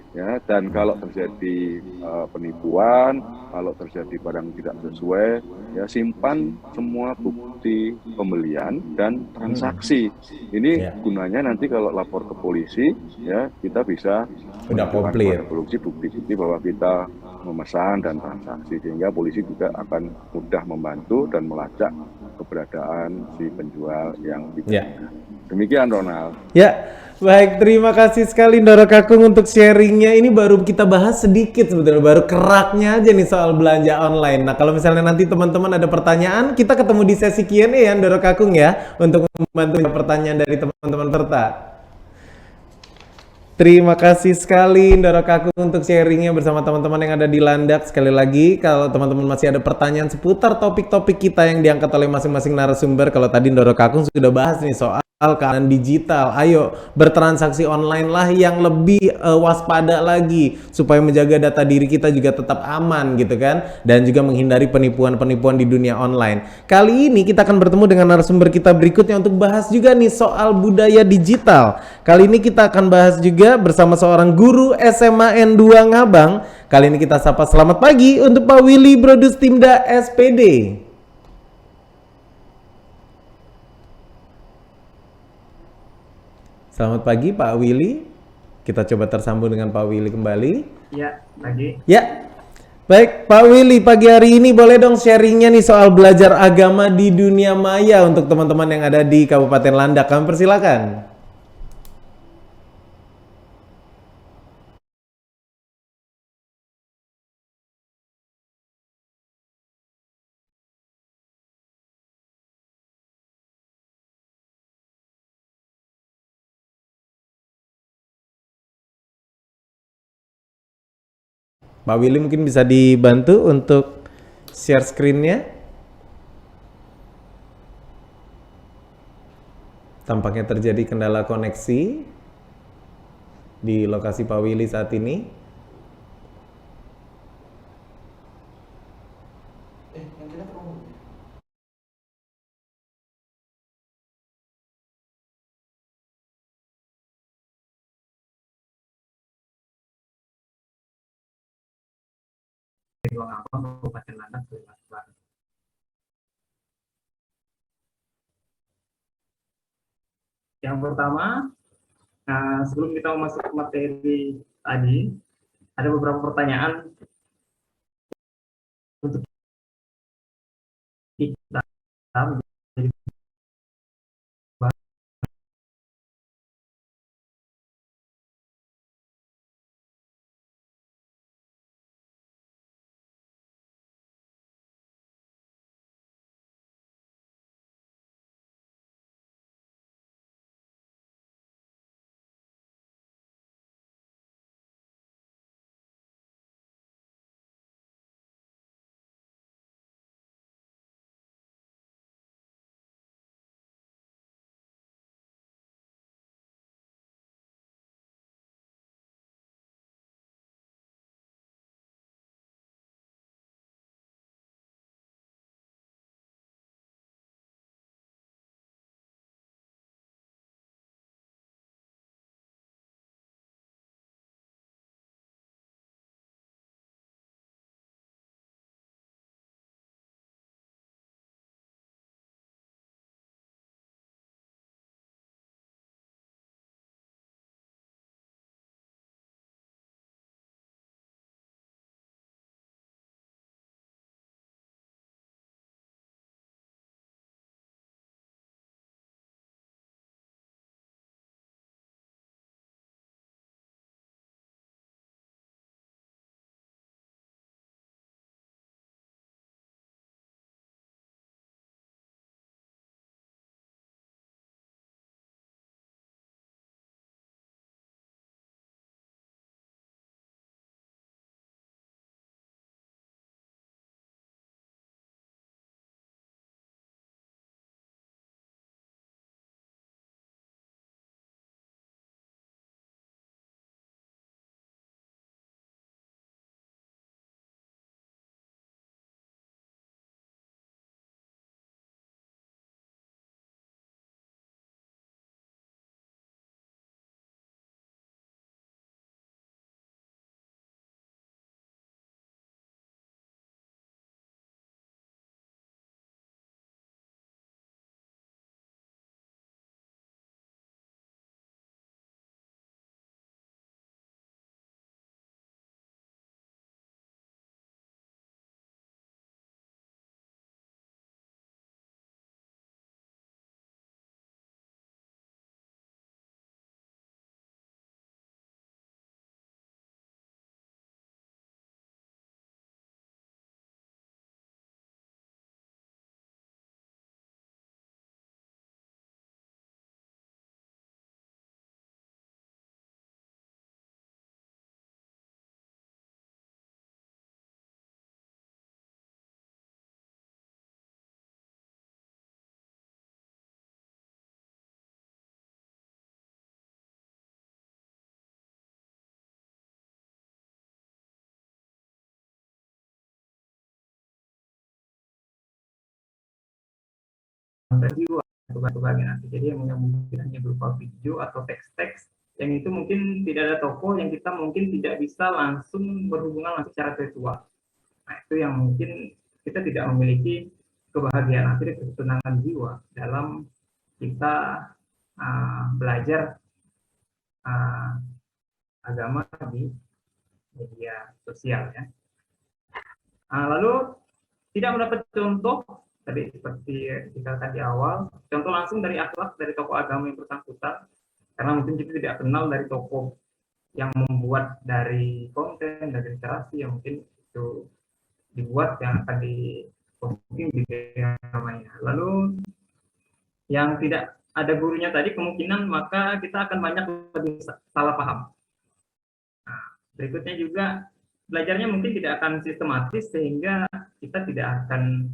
Ya, dan kalau terjadi penipuan, kalau terjadi barang tidak sesuai, ya simpan semua bukti pembelian dan transaksi. Ini gunanya nanti kalau lapor ke polisi, ya kita bisa menunjukkan kepada polisi bukti-bukti bahwa kita memesan dan transaksi, sehingga polisi juga akan mudah membantu dan melacak keberadaan si penjual yang tidak. Demikian Ronald. Ya. Baik, terima kasih sekali Ndoro Kakung untuk sharingnya. Ini baru kita bahas sedikit sebetulnya, baru keraknya aja nih soal belanja online. Nah kalau misalnya nanti teman-teman ada pertanyaan, kita ketemu di sesi Q&A ya Ndoro Kakung ya, untuk membantu pertanyaan dari teman-teman peserta. Terima kasih sekali Ndoro Kakung untuk sharingnya bersama teman-teman yang ada di Landak. Sekali lagi, kalau teman-teman masih ada pertanyaan seputar topik-topik kita yang diangkat oleh masing-masing narasumber, kalau tadi Ndoro Kakung sudah bahas nih soal keadaan digital, ayo bertransaksi online lah yang lebih waspada lagi supaya menjaga data diri kita juga tetap aman gitu kan, dan juga menghindari penipuan-penipuan di dunia online. Kali ini kita akan bertemu dengan narasumber kita berikutnya untuk bahas juga nih soal budaya digital. Kali ini kita akan bahas juga bersama seorang guru SMA N2 Ngabang. Kali ini kita sapa selamat pagi untuk Pak Willy Brodustimda SPD. Selamat pagi Pak Willy. Kita coba tersambung dengan Pak Willy kembali. Ya, pagi. Ya. Baik, Pak Willy, pagi hari ini boleh dong sharingnya nih soal belajar agama di dunia maya untuk teman-teman yang ada di Kabupaten Landak. Kami persilakan. Pak Willy mungkin bisa dibantu untuk share screen-nya. Tampaknya terjadi kendala koneksi di lokasi Pak Willy saat ini. Ruang Abang, Kabupaten Landak, Kalimantan Barat. Yang pertama, sebelum kita masuk ke materi tadi, ada beberapa pertanyaan untuk kita menjadi jiwa atau bagian nanti. Jadi yang mungkin hanya berupa video atau teks-teks yang itu mungkin tidak ada toko yang kita mungkin tidak bisa langsung berhubungan langsung secara virtual. Nah itu yang mungkin kita tidak memiliki kebahagiaan akhirnya ketenangan jiwa dalam kita belajar agama di media sosial ya. Lalu tidak mendapat contoh tadi seperti dikatakan di awal, contoh langsung dari akhlak dari tokoh agama yang bersangkutan, karena mungkin kita tidak kenal dari tokoh yang membuat dari konten, dari literasi yang mungkin itu dibuat yang akan diposting di namanya. Lalu yang tidak ada gurunya tadi kemungkinan maka kita akan banyak lebih salah paham. Nah, berikutnya juga belajarnya mungkin tidak akan sistematis sehingga kita tidak akan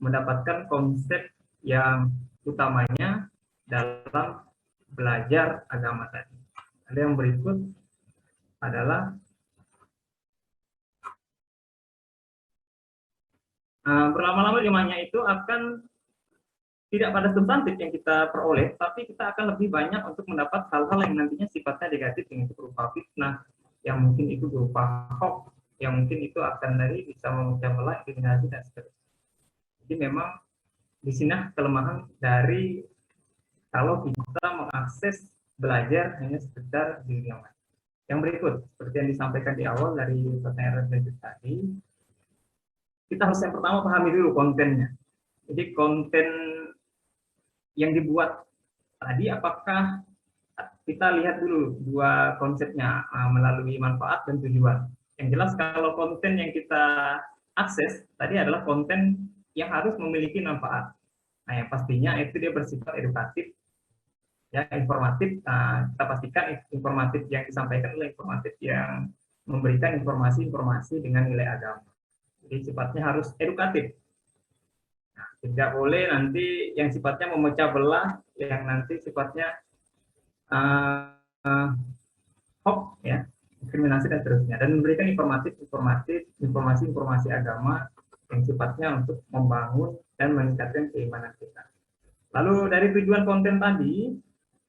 mendapatkan konsep yang utamanya dalam belajar agama tadi. Ada yang berikut adalah berlama-lama ilmunya itu akan tidak pada substantif yang kita peroleh, tapi kita akan lebih banyak untuk mendapat hal-hal yang nantinya sifatnya negatif, yang itu berupa fitnah, yang mungkin itu berupa hoax, yang mungkin itu akan dari bisa memecah belah, intimidasi dan seterusnya. Jadi memang di sini kelemahan dari kalau kita mengakses belajar hanya sekedar di yang lain. Yang berikut, seperti yang disampaikan di awal dari pertanyaan refleksi tadi, kita harus yang pertama pahami dulu kontennya. Jadi konten yang dibuat tadi apakah kita lihat dulu dua konsepnya melalui manfaat dan tujuan. Yang jelas kalau konten yang kita akses tadi adalah konten yang harus memiliki manfaat. Nah, yang pastinya itu dia bersifat edukatif, ya informatif. Kita pastikan informatif yang disampaikan adalah informatif yang memberikan informasi-informasi dengan nilai agama. Jadi sifatnya harus edukatif. Nah, tidak boleh nanti yang sifatnya memecah belah, yang nanti sifatnya hoax, ya, diskriminasi dan seterusnya, dan memberikan informasi-informasi agama yang sifatnya untuk membangun dan meningkatkan keimanan kita. Lalu dari tujuan konten tadi,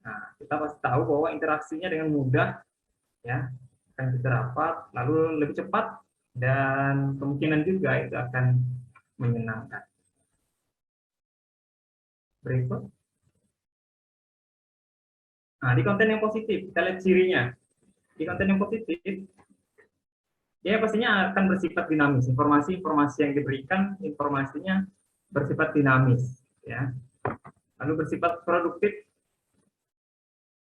nah, kita pasti tahu bahwa interaksinya dengan mudah, ya, akan kita dapat, lalu lebih cepat, dan kemungkinan juga itu akan menyenangkan. Berikut. Nah, di konten yang positif, kita lihat cirinya. Di konten yang positif, ya pastinya akan bersifat dinamis. Informasi-informasi yang diberikan, informasinya bersifat dinamis, ya. Lalu bersifat produktif,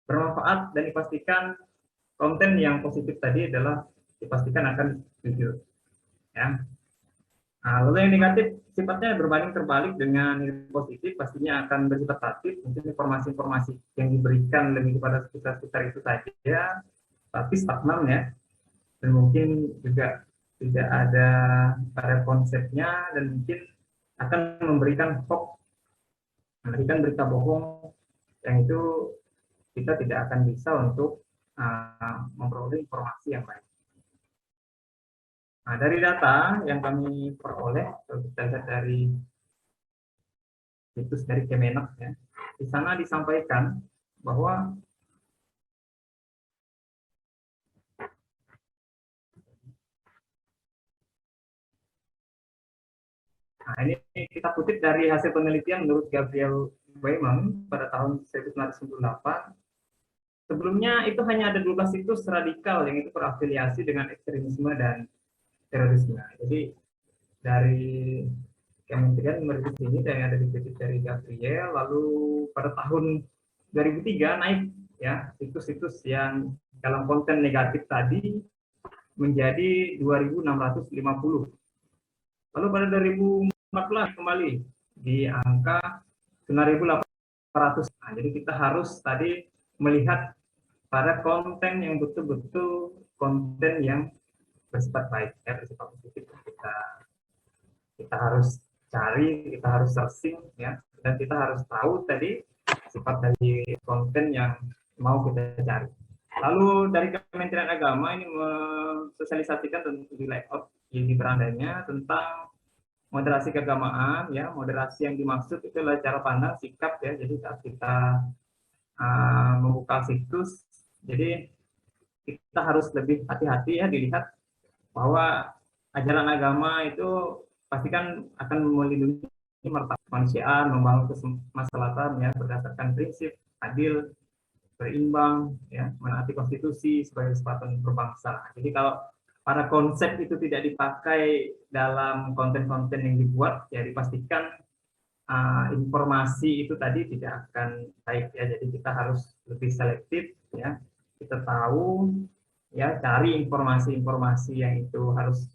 bermanfaat, dan dipastikan konten yang positif tadi adalah dipastikan akan jujur, ya. Nah, lalu yang negatif sifatnya berbanding terbalik dengan yang positif, pastinya akan bersifat pasif. Mungkin informasi-informasi yang diberikan lebih kepada sekitar-sekitar itu saja, tapi stagnan, ya, dan mungkin juga tidak ada pada konsepnya, dan mungkin akan memberikan hoax, memberikan berita bohong, yang itu kita tidak akan bisa untuk memperoleh informasi yang baik. Nah, dari data yang kami peroleh, kalau kita lihat dari situs dari Kemenak, ya, di sana disampaikan bahwa nah, ini kita kutip dari hasil penelitian menurut Gabriel Weimann pada tahun 1998. Sebelumnya itu hanya ada 12 situs radikal yang itu berafiliasi dengan ekstremisme dan terorisme. Jadi dari Kementerian merilis ini dan ada dikutip dari Gabriel, lalu pada tahun 2003 naik, ya, situs-situs yang dalam konten negatif tadi menjadi 2.650. Lalu pada 2014 kembali di angka 9.800. Nah, jadi kita harus tadi melihat pada konten yang betul-betul konten yang bersifat baik, ya, bersifat positif. Kita harus cari, kita harus searching, ya, dan kita harus tahu tadi sifat dari konten yang mau kita cari. Lalu dari Kementerian Agama ini mensosialisasikan tentang di layout di berandanya tentang moderasi keagamaan, ya. Moderasi yang dimaksud itu adalah cara pandang, sikap, ya. Jadi saat kita membuka situs, jadi kita harus lebih hati-hati, ya, dilihat bahwa ajaran agama itu pastikan akan melindungi martabat kemanusiaan, membangun kemaslahatan, ya, berdasarkan prinsip adil, berimbang, ya, menaati konstitusi sebagai kesepakatan berbangsa. Jadi kalau para konsep itu tidak dipakai dalam konten-konten yang dibuat, ya dipastikan informasi itu tadi tidak akan baik ya. Jadi kita harus lebih selektif ya. Kita tahu ya, cari informasi-informasi yang itu harus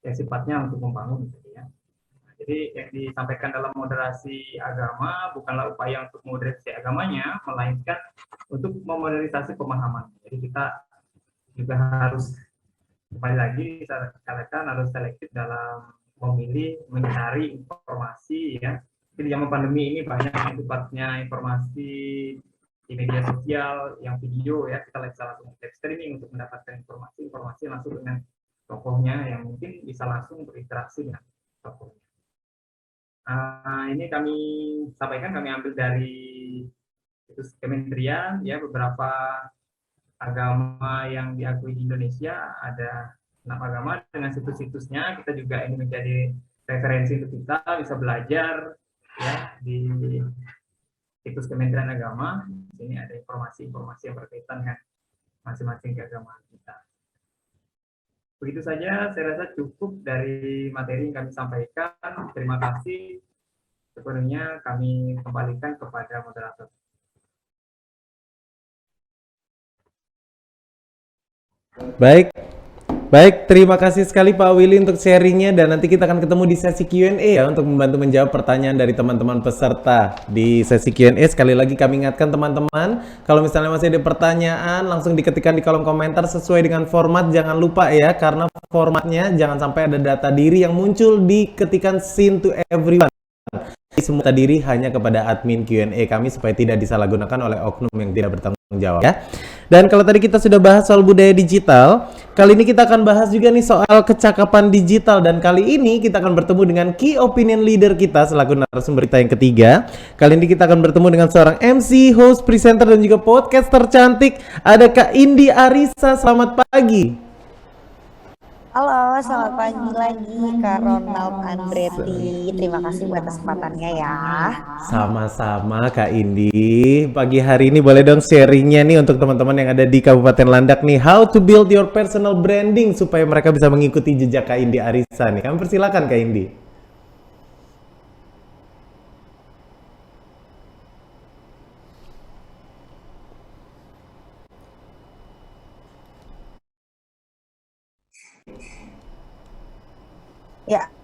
ya sifatnya untuk membangun gitu ya. Jadi yang disampaikan dalam moderasi agama bukanlah upaya untuk moderasi agamanya, melainkan untuk memodernisasi pemahaman. Jadi kita juga harus kembali lagi saya katakan harus selektif dalam memilih mencari informasi ya. Di zaman pandemi ini banyak yang sifatnya informasi di media sosial, yang video ya, kita bisa langsung live streaming untuk mendapatkan informasi langsung dengan tokohnya yang mungkin bisa langsung berinteraksi dengan tokohnya. Ini kami sampaikan, kami ambil dari situs kementerian ya, beberapa agama yang diakui di Indonesia, ada 6 agama dengan situs-situsnya. Kita juga ini menjadi referensi untuk kita bisa belajar ya di situs Kementerian Agama. Sini ada informasi-informasi yang berkaitan dengan masing-masing keagamaan kita. Begitu saja, saya rasa cukup dari materi yang kami sampaikan. Terima kasih. Sepenuhnya kami kembalikan kepada moderator. Baik, terima kasih sekali Pak Willy untuk sharingnya, dan nanti kita akan ketemu di sesi Q&A ya untuk membantu menjawab pertanyaan dari teman-teman peserta di sesi Q&A. Sekali lagi kami ingatkan teman-teman, kalau misalnya masih ada pertanyaan langsung diketikkan di kolom komentar sesuai dengan format, jangan lupa ya, karena formatnya jangan sampai ada data diri yang muncul diketikkan seen to everyone. Semua data diri hanya kepada admin Q&A kami supaya tidak disalahgunakan oleh oknum yang tidak bertanggung jawab ya. Dan kalau tadi kita sudah bahas soal budaya digital, kali ini kita akan bahas juga nih soal kecakapan digital, dan kali ini kita akan bertemu dengan key opinion leader kita selaku narasumber kita yang ketiga. Kali ini kita akan bertemu dengan seorang MC, host, presenter dan juga podcaster cantik. Ada Kak Indi Arissa. Selamat pagi. Halo, selamat pagi lagi Kak Ronald Andretti. Terima kasih buat kesempatannya ya. Sama-sama Kak Indi. Pagi hari ini boleh dong sharingnya nih untuk teman-teman yang ada di Kabupaten Landak nih, how to build your personal branding supaya mereka bisa mengikuti jejak Kak Indi Arissa nih. Kami persilakan Kak Indi.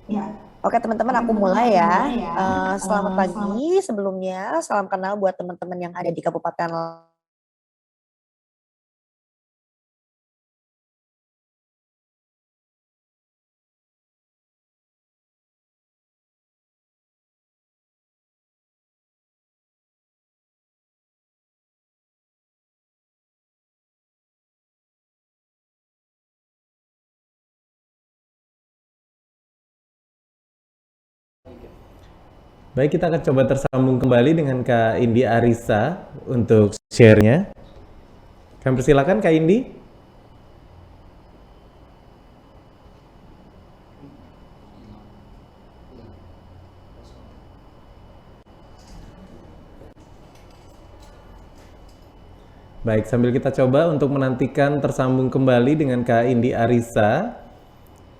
Ya, oke teman-teman, aku mulai ya. Selamat pagi sebelumnya, salam kenal buat teman-teman yang ada di Kabupaten Baik, kita akan coba tersambung kembali dengan Kak Indi Arissa untuk share-nya. Kami persilakan Kak Indi. Baik, sambil kita coba untuk menantikan tersambung kembali dengan Kak Indi Arissa.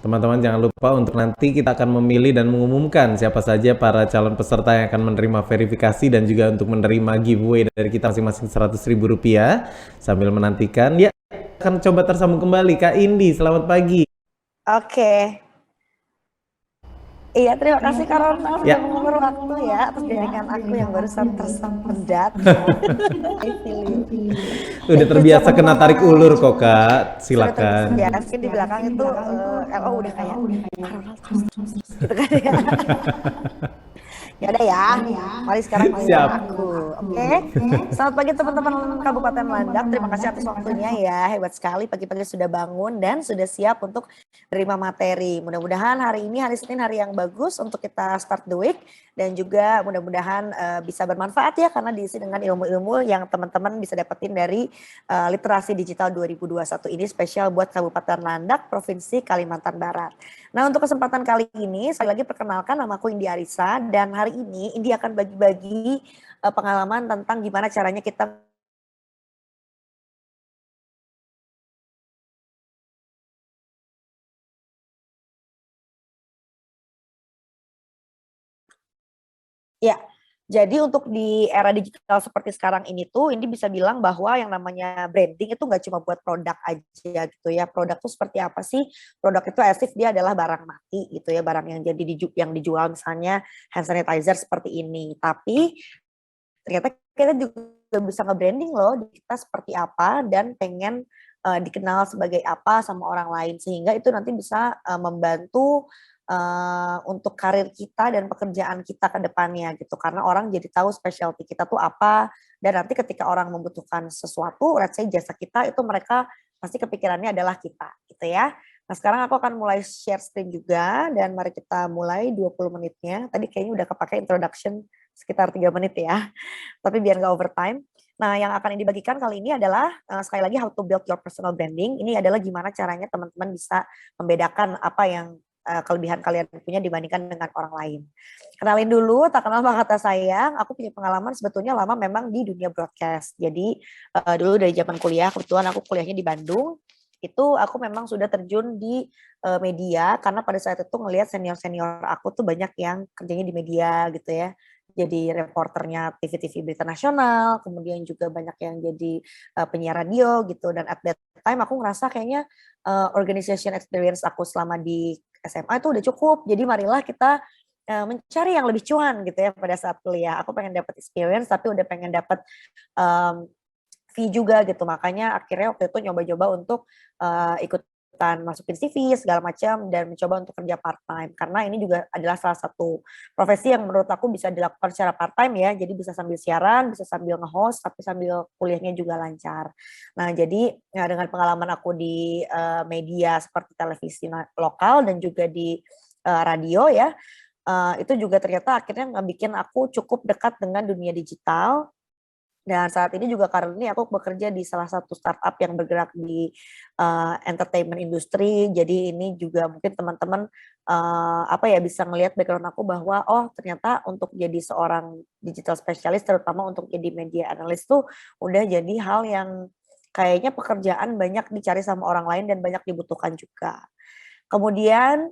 Teman-teman jangan lupa untuk nanti kita akan memilih dan mengumumkan siapa saja para calon peserta yang akan menerima verifikasi dan juga untuk menerima giveaway dari kita masing-masing Rp100.000. Sambil menantikan, ya akan coba tersambung kembali. Kak Indi, selamat pagi. Oke. Iya, terima kasih Kak Ronald sudah mengulur waktu ya atas jaringan aku yang barusan tersendat. I feel you. Udah terbiasa kena tarik ulur kok Kak, silakan. Ya, mungkin di belakang itu LO udah kayak Kak Ronald terus gitu kan ya. Ya udah ya, mari sekarang Siap. aku. Oke. Selamat pagi teman-teman Kabupaten Landak. Terima kasih atas waktunya ya. Hebat sekali pagi-pagi sudah bangun dan sudah siap untuk menerima materi. Mudah-mudahan hari ini hari Senin hari yang bagus untuk kita start the week, dan juga mudah-mudahan bisa bermanfaat ya karena diisi dengan ilmu-ilmu yang teman-teman bisa dapetin dari literasi digital 2021 ini spesial buat Kabupaten Landak, Provinsi Kalimantan Barat. Nah, untuk kesempatan kali ini saya lagi perkenalkan, namaku Indi Arissa, dan hari ini Indi akan bagi-bagi pengalaman tentang gimana caranya kita Ya, jadi untuk di era digital seperti sekarang ini tuh, ini bisa bilang bahwa yang namanya branding itu nggak cuma buat produk aja gitu ya. Produk tuh seperti apa sih? Produk itu as if dia adalah barang mati gitu ya, barang yang jadi yang dijual misalnya hand sanitizer seperti ini. Tapi ternyata kita juga bisa nge-branding loh kita seperti apa dan pengen dikenal sebagai apa sama orang lain sehingga itu nanti bisa membantu untuk karir kita dan pekerjaan kita ke depannya gitu karena orang jadi tahu specialty kita tuh apa dan nanti ketika orang membutuhkan sesuatu, let's say jasa kita itu mereka pasti kepikirannya adalah kita gitu ya. Nah sekarang aku akan mulai share screen juga dan mari kita mulai 20 menitnya. Tadi kayaknya udah kepake introduction sekitar 3 menit ya, tapi biar nggak overtime. Nah, yang akan dibagikan kali ini adalah sekali lagi how to build your personal branding. Ini adalah gimana caranya teman-teman bisa membedakan apa yang kelebihan kalian punya dibandingkan dengan orang lain. Kenalin dulu, tak kenal maka kata sayang. Aku punya pengalaman sebetulnya lama memang di dunia broadcast. Jadi dulu dari zaman kuliah, kebetulan aku kuliahnya di Bandung. Itu aku memang sudah terjun di media karena pada saat itu ngelihat senior-senior aku tuh banyak yang kerjanya di media gitu ya. Jadi reporternya TV-TV berita nasional, kemudian juga banyak yang jadi penyiar radio gitu. Dan at that time aku ngerasa kayaknya organization experience aku selama di SMA itu udah cukup. Jadi marilah kita mencari yang lebih cuan gitu ya pada saat kuliah. Aku pengen dapat experience tapi udah pengen dapat fee juga gitu. Makanya akhirnya waktu itu nyoba-nyoba untuk ikutan masukin CV segala macam dan mencoba untuk kerja part time karena ini juga adalah salah satu profesi yang menurut aku bisa dilakukan secara part time ya. Jadi bisa sambil siaran, bisa sambil nge-host tapi sambil kuliahnya juga lancar. Nah, jadi ya, dengan pengalaman aku di media seperti televisi lokal dan juga di radio ya. Itu juga ternyata akhirnya ngebikin aku cukup dekat dengan dunia digital. Dan saat ini juga karena ini aku bekerja di salah satu startup yang bergerak di entertainment industry. Jadi ini juga mungkin teman-teman apa ya bisa ngelihat background aku bahwa oh ternyata untuk jadi seorang digital specialist terutama untuk jadi media analyst tuh udah jadi hal yang kayaknya pekerjaan banyak dicari sama orang lain dan banyak dibutuhkan juga. Kemudian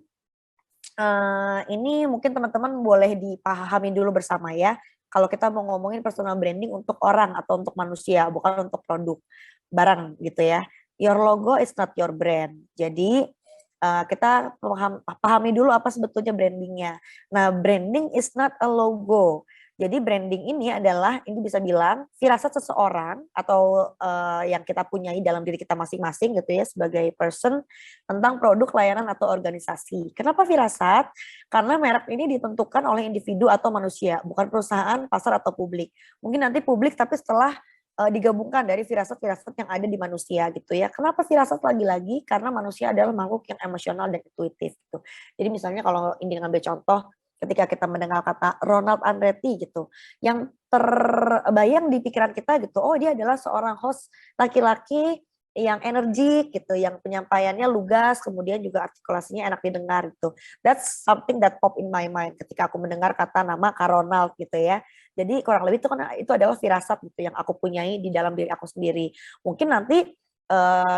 ini mungkin teman-teman boleh dipahami dulu bersama ya. Kalau kita mau ngomongin personal branding untuk orang atau untuk manusia, bukan untuk produk barang gitu ya. Your logo is not your brand. Jadi kita pahami dulu apa sebetulnya brandingnya. Nah, branding is not a logo. Jadi branding ini adalah, ini bisa bilang firasat seseorang atau yang kita punyai dalam diri kita masing-masing gitu ya sebagai person tentang produk, layanan atau organisasi. Kenapa firasat? Karena merek ini ditentukan oleh individu atau manusia, bukan perusahaan, pasar atau publik. Mungkin nanti publik tapi setelah digabungkan dari firasat-firasat yang ada di manusia gitu ya. Kenapa firasat lagi-lagi? Karena manusia adalah makhluk yang emosional dan intuitif gitu. Jadi misalnya kalau ini ngambil contoh ketika kita mendengar kata Ronald Andretti gitu, yang terbayang di pikiran kita gitu, oh dia adalah seorang host laki-laki yang energik gitu, yang penyampaiannya lugas, kemudian juga artikulasinya enak didengar gitu. That's something that pop in my mind ketika aku mendengar kata nama Kak Ronald gitu ya. Jadi kurang lebih itu kan itu adalah firasat gitu yang aku punyai di dalam diri aku sendiri. Mungkin nanti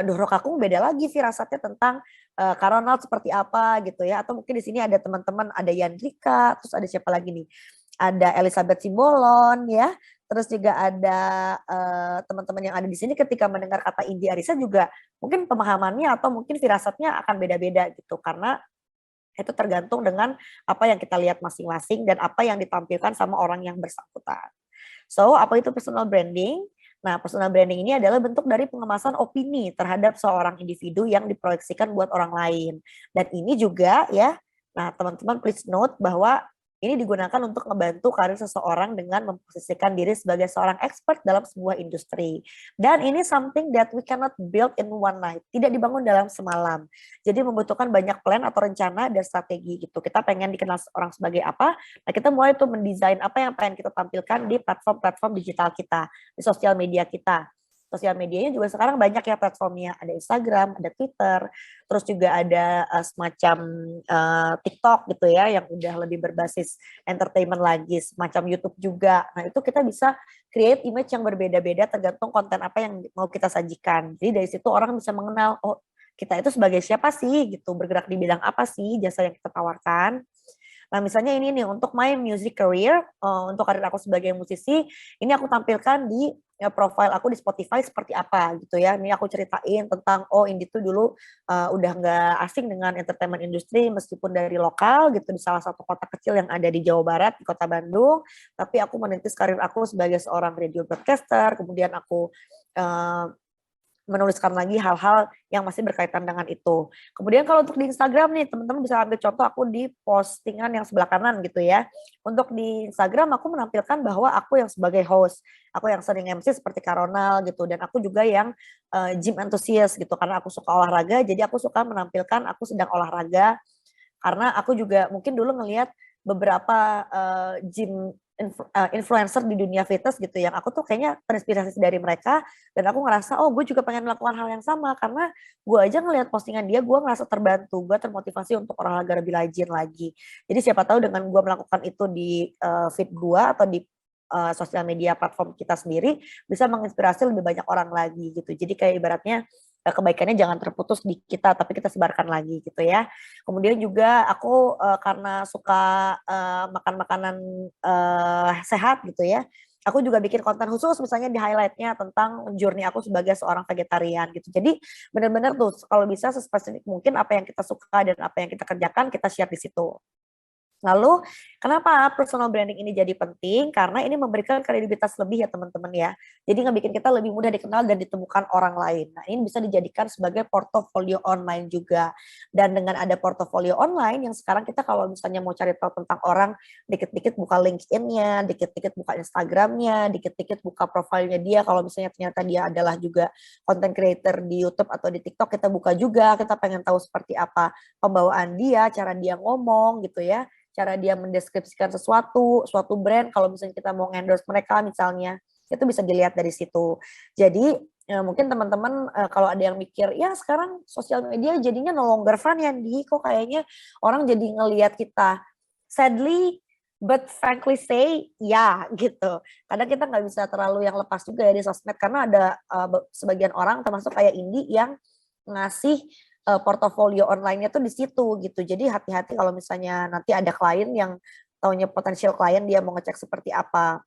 Doro Kakung beda lagi firasatnya tentang Kak Ronald seperti apa gitu ya, atau mungkin di sini ada teman-teman, ada Yandrika, terus ada siapa lagi nih, ada Elizabeth Simbolon ya, terus juga ada teman-teman yang ada di sini ketika mendengar kata Indi Arisa juga mungkin pemahamannya atau mungkin firasatnya akan beda-beda gitu karena itu tergantung dengan apa yang kita lihat masing-masing dan apa yang ditampilkan sama orang yang bersangkutan. So, apa itu personal branding? Nah, personal branding ini adalah bentuk dari pengemasan opini terhadap seorang individu yang diproyeksikan buat orang lain. Dan ini juga ya, nah teman-teman please note bahwa ini digunakan untuk membantu karir seseorang dengan memposisikan diri sebagai seorang expert dalam sebuah industri. Dan ini something that we cannot build in one night, tidak dibangun dalam semalam. Jadi membutuhkan banyak plan atau rencana dan strategi gitu. Kita pengen dikenal orang sebagai apa, nah kita mulai tuh mendesain apa yang pengen kita tampilkan di platform-platform digital kita, di sosial media kita. Sosial medianya juga sekarang banyak ya platformnya, ada Instagram, ada Twitter, terus juga ada semacam TikTok gitu ya yang udah lebih berbasis entertainment lagi, semacam YouTube juga. Nah itu kita bisa create image yang berbeda-beda tergantung konten apa yang mau kita sajikan. Jadi dari situ orang bisa mengenal, oh kita itu sebagai siapa sih gitu, bergerak di bidang apa sih jasa yang kita tawarkan. Nah, misalnya ini nih untuk my music career, untuk karir aku sebagai musisi, ini aku tampilkan di profile aku di Spotify seperti apa gitu ya. Ini aku ceritain tentang oh Indi tuh dulu udah nggak asing dengan entertainment industry meskipun dari lokal gitu di salah satu kota kecil yang ada di Jawa Barat di Kota Bandung, tapi aku merintis karir aku sebagai seorang radio broadcaster, kemudian aku eh, menuliskan lagi hal-hal yang masih berkaitan dengan itu. Kemudian kalau untuk di Instagram nih, teman-teman bisa ambil contoh aku di postingan yang sebelah kanan gitu ya. Untuk di Instagram aku menampilkan bahwa aku yang sebagai host, aku yang sering MC seperti Karonal gitu, dan aku juga yang gym enthusiast gitu, karena aku suka olahraga, jadi aku suka menampilkan aku sedang olahraga, karena aku juga mungkin dulu ngelihat beberapa gym influencer di dunia fitness gitu yang aku tuh kayaknya terinspirasi dari mereka, dan aku ngerasa oh gue juga pengen melakukan hal yang sama karena gue aja ngelihat postingan dia gue ngerasa terbantu, gue termotivasi untuk olahraga lebih rajin lagi. Jadi siapa tahu dengan gue melakukan itu di feed gue atau di sosial media platform kita sendiri bisa menginspirasi lebih banyak orang lagi gitu. Jadi kayak ibaratnya kebaikannya jangan terputus di kita tapi kita sebarkan lagi gitu ya. Kemudian juga aku karena suka makan makanan sehat gitu ya, aku juga bikin konten khusus misalnya di highlightnya tentang journey aku sebagai seorang vegetarian gitu. Jadi benar-benar tuh kalau bisa sespesifik mungkin apa yang kita suka dan apa yang kita kerjakan kita share di situ. Lalu kenapa personal branding ini jadi penting? Karena ini memberikan kredibilitas lebih ya teman-teman ya. Jadi ngebikin kita lebih mudah dikenal dan ditemukan orang lain. Nah ini bisa dijadikan sebagai portofolio online juga. Dan dengan ada portofolio online yang sekarang kita kalau misalnya mau cari tahu tentang orang, dikit-dikit buka LinkedIn-nya, dikit-dikit buka Instagram-nya, dikit-dikit buka profilnya dia. Kalau misalnya ternyata dia adalah juga content creator di YouTube atau di TikTok, kita buka juga. Kita pengen tahu seperti apa pembawaan dia, cara dia ngomong gitu ya, cara dia mendeskripsikan suatu brand, kalau misalnya kita mau endorse mereka misalnya, itu bisa dilihat dari situ. Jadi mungkin teman-teman kalau ada yang mikir, ya sekarang sosial media jadinya no longer fun ya, kok kayaknya orang jadi ngelihat kita. Sadly, but frankly say, ya gitu. Kadang kita nggak bisa terlalu yang lepas juga ya di sosmed, karena ada sebagian orang termasuk kayak Indi yang ngasih portofolio online-nya tuh di situ gitu. Jadi hati-hati kalau misalnya nanti ada klien yang taunya potensial klien dia mau ngecek seperti apa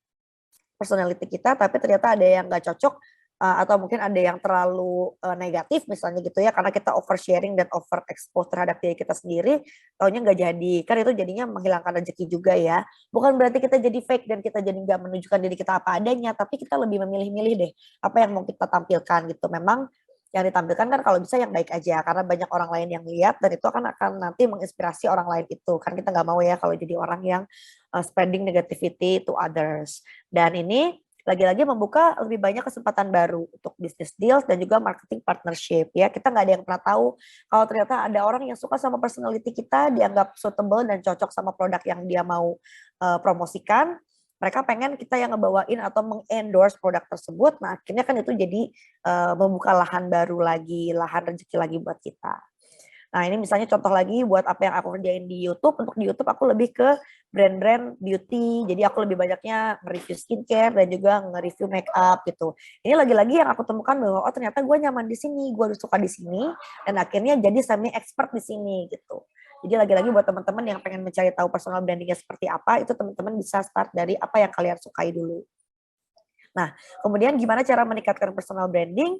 personality kita, tapi ternyata ada yang nggak cocok atau mungkin ada yang terlalu negatif misalnya gitu ya, karena kita oversharing dan overexpose terhadap diri kita sendiri, taunya nggak jadi. Kan itu jadinya menghilangkan rezeki juga ya. Bukan berarti kita jadi fake dan kita jadi nggak menunjukkan diri kita apa adanya, tapi kita lebih memilih-milih deh apa yang mau kita tampilkan gitu. Memang yang ditampilkan kan kalau bisa yang baik aja, karena banyak orang lain yang lihat dan itu akan nanti menginspirasi orang lain itu. Kan kita nggak mau ya kalau jadi orang yang spreading negativity to others. Dan ini lagi-lagi membuka lebih banyak kesempatan baru untuk business deals dan juga marketing partnership ya. Kita nggak ada yang pernah tahu kalau ternyata ada orang yang suka sama personality kita, dianggap suitable dan cocok sama produk yang dia mau promosikan. Mereka pengen kita yang ngebawain atau mengendorse produk tersebut. Nah akhirnya kan itu jadi membuka lahan baru lagi, lahan rezeki lagi buat kita. Nah ini misalnya contoh lagi buat apa yang aku kerjain di YouTube. Untuk di YouTube aku lebih ke brand-brand beauty. Jadi aku lebih banyaknya nge-review skincare dan juga nge-review make up gitu. Ini lagi-lagi yang aku temukan bahwa oh ternyata gue nyaman di sini, gue suka di sini, dan akhirnya jadi semi expert di sini gitu. Jadi lagi-lagi buat teman-teman yang pengen mencari tahu personal brandingnya seperti apa, itu teman-teman bisa start dari apa yang kalian sukai dulu. Nah, kemudian gimana cara meningkatkan personal branding?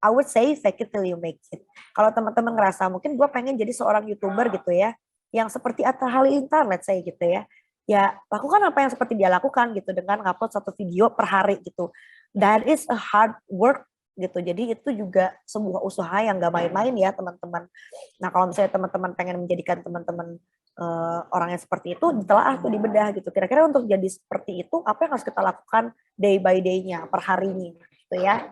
I would say fake it till you make it. Kalau teman-teman ngerasa mungkin gue pengen jadi seorang YouTuber gitu ya, yang seperti Atta Halilintar, let's say gitu ya. Ya, lakukan apa yang seperti dia lakukan gitu dengan ngupload satu video per hari gitu. That is a hard work gitu. Jadi itu juga sebuah usaha yang gak main-main ya teman-teman. Nah kalau misalnya teman-teman pengen menjadikan teman-teman orang yang seperti itu, ditelaah tuh dibedah gitu. Kira-kira untuk jadi seperti itu apa yang harus kita lakukan day by day-nya, per harinya gitu ya.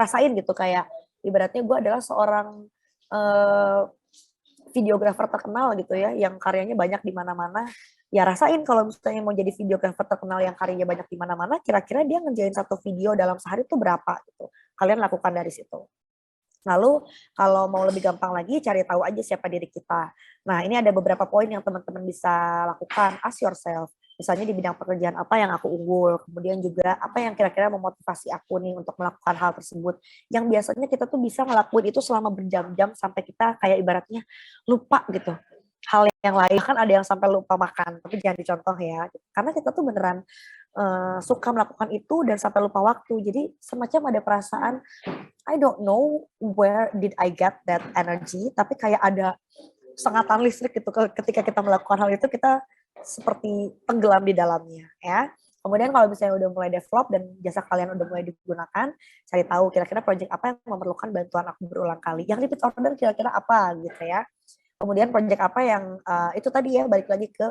Rasain gitu kayak ibaratnya gue adalah seorang videografer terkenal gitu ya, yang karyanya banyak di mana-mana. Ya rasain kalau misalnya mau jadi videografer terkenal yang karyanya banyak di mana-mana, kira-kira dia ngerjain satu video dalam sehari itu berapa gitu. Kalian lakukan dari situ. Lalu kalau mau lebih gampang lagi, cari tahu aja siapa diri kita. Nah ini ada beberapa poin yang teman-teman bisa lakukan. Ask yourself. Misalnya di bidang pekerjaan apa yang aku unggul, kemudian juga apa yang kira-kira memotivasi aku nih untuk melakukan hal tersebut. Yang biasanya kita tuh bisa ngelakuin itu selama berjam-jam sampai kita kayak ibaratnya lupa gitu. hal yang lain, bahkan ada yang sampai lupa makan, tapi jangan dicontoh ya. Karena kita tuh beneran suka melakukan itu dan sampai lupa waktu. Jadi semacam ada perasaan I don't know where did I get that energy, tapi kayak ada sengatan listrik gitu ketika kita melakukan hal itu, kita seperti tenggelam di dalamnya ya. Kemudian kalau misalnya udah mulai develop dan jasa kalian udah mulai digunakan, cari tahu kira-kira project apa yang memerlukan bantuan aku berulang kali. Yang repeat order kira-kira apa gitu ya. Kemudian project apa yang itu tadi ya, balik lagi ke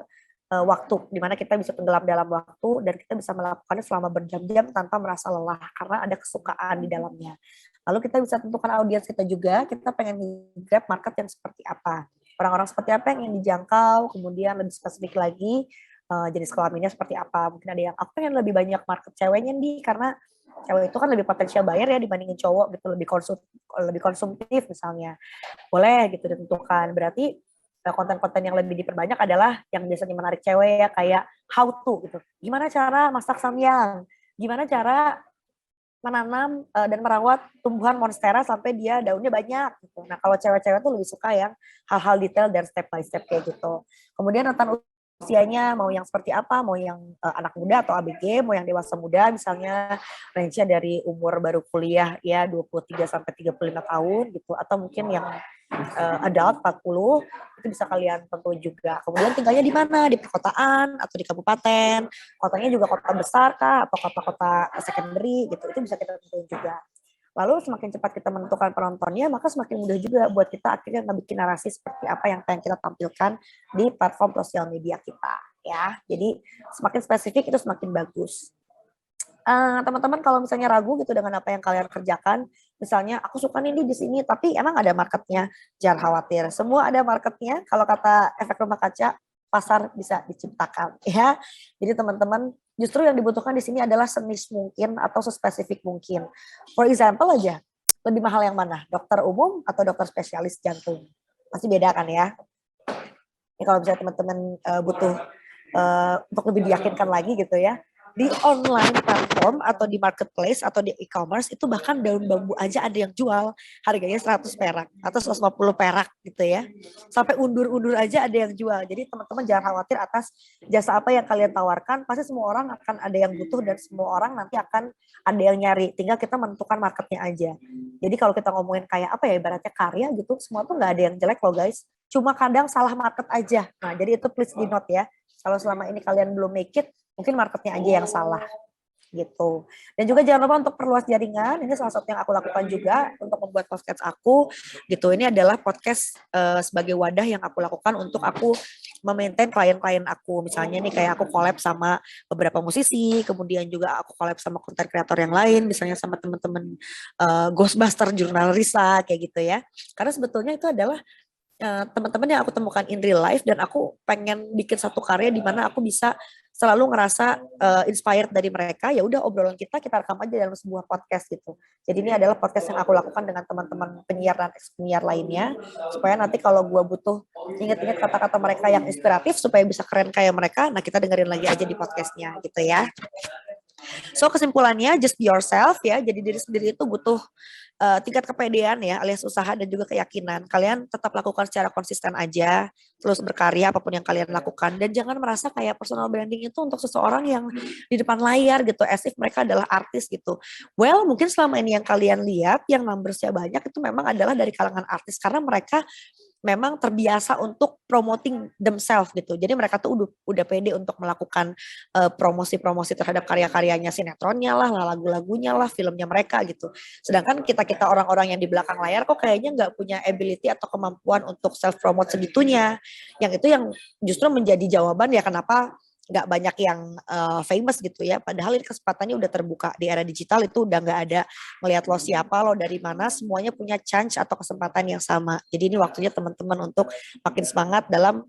waktu, dimana kita bisa tenggelam dalam waktu dan kita bisa melakukannya selama berjam-jam tanpa merasa lelah karena ada kesukaan di dalamnya. Lalu kita bisa tentukan audiens kita juga, kita pengen grab market yang seperti apa, orang-orang seperti apa yang ingin dijangkau, kemudian lebih spesifik lagi jenis kelaminnya seperti apa. Mungkin ada yang aku pengen lebih banyak market ceweknya nih, karena cewek itu kan lebih potensial bayar ya dibandingin cowok gitu, lebih konsumtif misalnya. Boleh gitu ditentukan. Berarti konten-konten yang lebih diperbanyak adalah yang biasanya menarik cewek ya, kayak how to gitu. Gimana cara masak samyang? Gimana cara menanam dan merawat tumbuhan monstera sampai dia daunnya banyak gitu. Nah, kalau cewek-cewek tuh lebih suka yang hal-hal detail dan step by step kayak gitu. Kemudian rentan usianya mau yang seperti apa, mau yang anak muda atau ABG, mau yang dewasa muda, misalnya range-nya dari umur baru kuliah ya 23 sampai 35 tahun gitu, atau mungkin yang adult 40, itu bisa kalian tentuin juga. Kemudian tinggalnya di mana, di perkotaan atau di kabupaten, kotanya juga kota besar kah atau kota-kota secondary gitu, itu bisa kita tentuin juga. Lalu semakin cepat kita menentukan penontonnya, maka semakin mudah juga buat kita akhirnya ngebikin narasi seperti apa yang pengen kita tampilkan di platform sosial media kita ya. Jadi semakin spesifik itu semakin bagus. Teman-teman kalau misalnya ragu gitu dengan apa yang kalian kerjakan, misalnya aku suka nih di sini, tapi emang ada marketnya, jangan khawatir. Semua ada marketnya. Kalau kata efek rumah kaca, pasar bisa diciptakan ya. Jadi teman-teman, justru yang dibutuhkan di sini adalah senis mungkin atau sespesifik mungkin. For example aja, lebih mahal yang mana? Dokter umum atau dokter spesialis jantung? Pasti beda kan ya. Ini kalau misalnya teman-teman butuh untuk lebih diyakinkan lagi gitu ya, di online platform atau di marketplace atau di e-commerce itu bahkan daun bambu aja ada yang jual harganya 100 perak atau 150 perak gitu ya. Sampai undur-undur aja ada yang jual. Jadi teman-teman jangan khawatir atas jasa apa yang kalian tawarkan. Pasti semua orang akan ada yang butuh dan semua orang nanti akan ada yang nyari. Tinggal kita menentukan marketnya aja. Jadi kalau kita ngomongin kayak apa ya, ibaratnya karya gitu, semua tuh nggak ada yang jelek loh guys. Cuma kadang salah market aja. Nah jadi itu please di note ya. Kalau selama ini kalian belum make it, mungkin marketnya aja yang salah gitu. Dan juga jangan lupa untuk perluas jaringan. Ini salah satu yang aku lakukan juga untuk membuat podcast aku gitu. Ini adalah podcast sebagai wadah yang aku lakukan untuk aku memaintain klien-klien aku. Misalnya nih kayak aku collab sama beberapa musisi, kemudian juga aku collab sama konten kreator yang lain, misalnya sama teman-teman Ghostbuster, jurnal Risa kayak gitu ya. Karena sebetulnya itu adalah teman-teman yang aku temukan in real life, dan aku pengen bikin satu karya di mana aku bisa selalu ngerasa inspired dari mereka. Ya udah, obrolan kita rekam aja dalam sebuah podcast gitu. Jadi ini adalah podcast yang aku lakukan dengan teman-teman penyiar dan ex-penyiar lainnya, supaya nanti kalau gue butuh ingat-ingat kata-kata mereka yang inspiratif supaya bisa keren kayak mereka, nah kita dengerin lagi aja di podcastnya gitu ya. So kesimpulannya, just be yourself ya. Jadi diri sendiri itu butuh tingkat kepedean ya, alias usaha dan juga keyakinan. Kalian tetap lakukan secara konsisten aja, terus berkarya apapun yang kalian lakukan, dan jangan merasa kayak personal branding itu untuk seseorang yang di depan layar gitu, as if mereka adalah artis gitu. Well, mungkin selama ini yang kalian lihat yang numbersnya banyak itu memang adalah dari kalangan artis, karena mereka memang terbiasa untuk promoting themselves gitu. Jadi mereka tuh udah pede untuk melakukan promosi-promosi terhadap karya-karyanya, sinetronnya lah, lagu-lagunya lah, filmnya mereka gitu. Sedangkan kita orang-orang yang di belakang layar kok kayaknya nggak punya ability atau kemampuan untuk self promote segitunya. Yang itu yang justru menjadi jawaban ya kenapa nggak banyak yang famous gitu ya. Padahal ini kesempatannya udah terbuka di era digital, itu udah nggak ada melihat lo siapa, lo dari mana, semuanya punya chance atau kesempatan yang sama. Jadi ini waktunya teman-teman untuk makin semangat dalam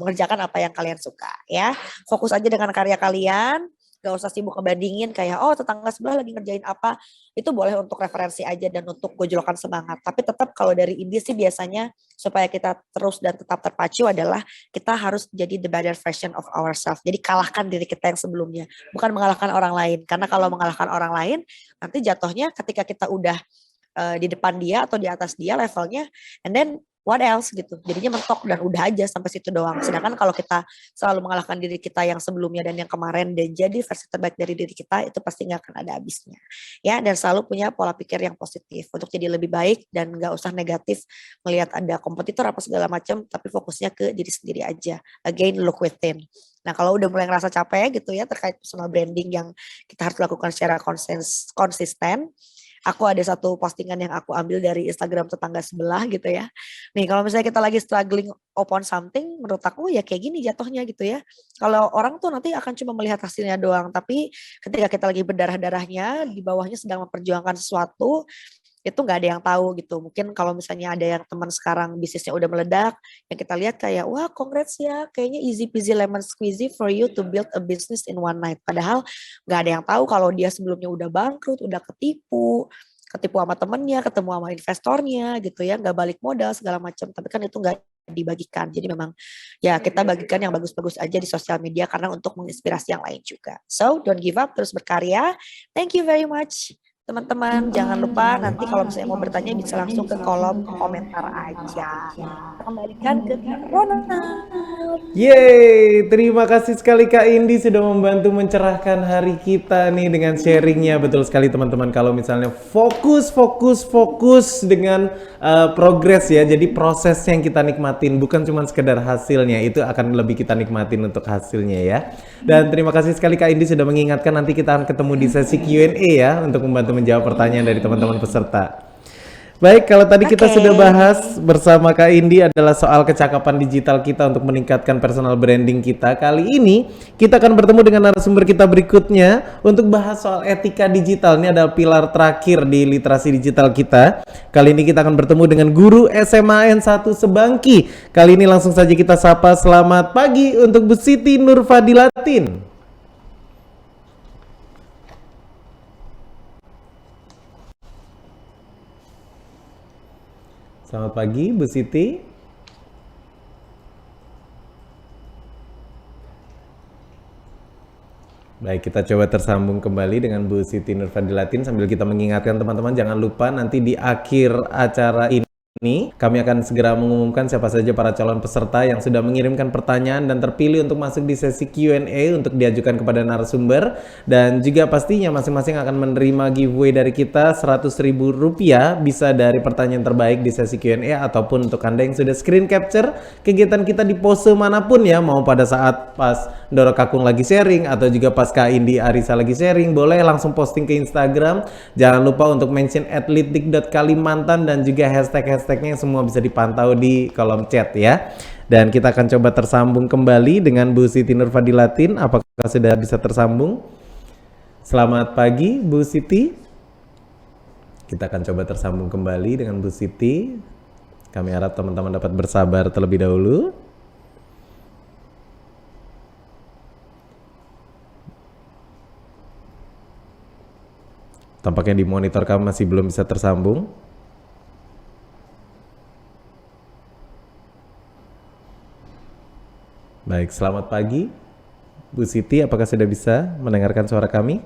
mengerjakan apa yang kalian suka ya. Fokus aja dengan karya kalian. Gak usah sibuk ngebandingin kayak tetangga sebelah lagi ngerjain apa. Itu boleh untuk referensi aja dan untuk gojolkan semangat. Tapi tetap kalau dari Indi sih biasanya supaya kita terus dan tetap terpacu adalah kita harus jadi the better version of ourselves. Jadi kalahkan diri kita yang sebelumnya, bukan mengalahkan orang lain. Karena kalau mengalahkan orang lain, nanti jatuhnya ketika kita udah di depan dia atau di atas dia levelnya, and then what else gitu. Jadinya mentok dan udah aja sampai situ doang. Sedangkan kalau kita selalu mengalahkan diri kita yang sebelumnya dan yang kemarin dan jadi versi terbaik dari diri kita, itu pasti nggak akan ada habisnya. Ya, dan selalu punya pola pikir yang positif untuk jadi lebih baik dan nggak usah negatif melihat ada kompetitor apa segala macam, tapi fokusnya ke diri sendiri aja. Again, look within. Nah, kalau udah mulai ngerasa capek gitu ya terkait personal branding yang kita harus lakukan secara konsisten, aku ada satu postingan yang aku ambil dari Instagram tetangga sebelah gitu ya. Nih, kalau misalnya kita lagi struggling upon something, menurut aku ya kayak gini jatuhnya gitu ya. Kalau orang tuh nanti akan cuma melihat hasilnya doang, tapi ketika kita lagi berdarah-darahnya, di bawahnya sedang memperjuangkan sesuatu, itu nggak ada yang tahu gitu. Mungkin kalau misalnya ada yang teman sekarang bisnisnya udah meledak, yang kita lihat kayak, wah congrats ya, kayaknya easy peasy lemon squeezy for you to build a business in one night. Padahal nggak ada yang tahu kalau dia sebelumnya udah bangkrut, udah ketipu sama temennya, ketemu sama investornya gitu ya, nggak balik modal segala macam. Tapi kan itu nggak dibagikan. Jadi memang ya kita bagikan yang bagus-bagus aja di sosial media karena untuk menginspirasi yang lain juga. So don't give up, terus berkarya. Thank you very much. Teman-teman, jangan lupa nanti kalau misalnya mau bertanya bisa langsung ke kolom komentar aja. Kita kembalikan ke Ronald. Yeay, terima kasih sekali Kak Indi sudah membantu mencerahkan hari kita nih dengan sharingnya. Betul sekali teman-teman, kalau misalnya fokus dengan progres ya. Jadi proses yang kita nikmatin, bukan cuma sekedar hasilnya, itu akan lebih kita nikmatin untuk hasilnya ya. Dan terima kasih sekali Kak Indi sudah mengingatkan nanti kita akan ketemu di sesi Q&A ya, untuk membantu menjawab pertanyaan dari teman-teman peserta. Baik, kalau tadi kita sudah bahas bersama Kak Indi adalah soal kecakapan digital kita untuk meningkatkan personal branding kita. Kali ini kita akan bertemu dengan narasumber kita berikutnya untuk bahas soal etika digital. Ini adalah pilar terakhir di literasi digital kita. Kali ini kita akan bertemu dengan guru SMAN 1 Sebangki. Kali ini langsung saja kita sapa, selamat pagi untuk Bu Siti Nurfadilatin. Selamat pagi, Bu Siti. Baik, kita coba tersambung kembali dengan Bu Siti Nurfadilatin sambil kita mengingatkan teman-teman jangan lupa nanti di akhir acara ini kami akan segera mengumumkan siapa saja para calon peserta yang sudah mengirimkan pertanyaan dan terpilih untuk masuk di sesi Q&A untuk diajukan kepada narasumber, dan juga pastinya masing-masing akan menerima giveaway dari kita Rp100.000 bisa dari pertanyaan terbaik di sesi Q&A ataupun untuk Anda yang sudah screen capture kegiatan kita di pose manapun ya, mau pada saat pas Doro Kakung lagi sharing atau juga pas Kak Indi Arisa lagi sharing, boleh langsung posting ke Instagram. Jangan lupa untuk mention @litdik.kalimantan dan juga hashtagnya semua bisa dipantau di kolom chat ya. Dan kita akan coba tersambung kembali dengan Bu Siti Nurfadilatin. Apakah sudah bisa tersambung? Selamat pagi Bu Siti. Kita akan coba tersambung kembali dengan Bu Siti. Kami harap teman-teman dapat bersabar terlebih dahulu. Tampaknya di monitor kami masih belum bisa tersambung. Baik, selamat pagi Bu Siti, apakah sudah bisa mendengarkan suara kami?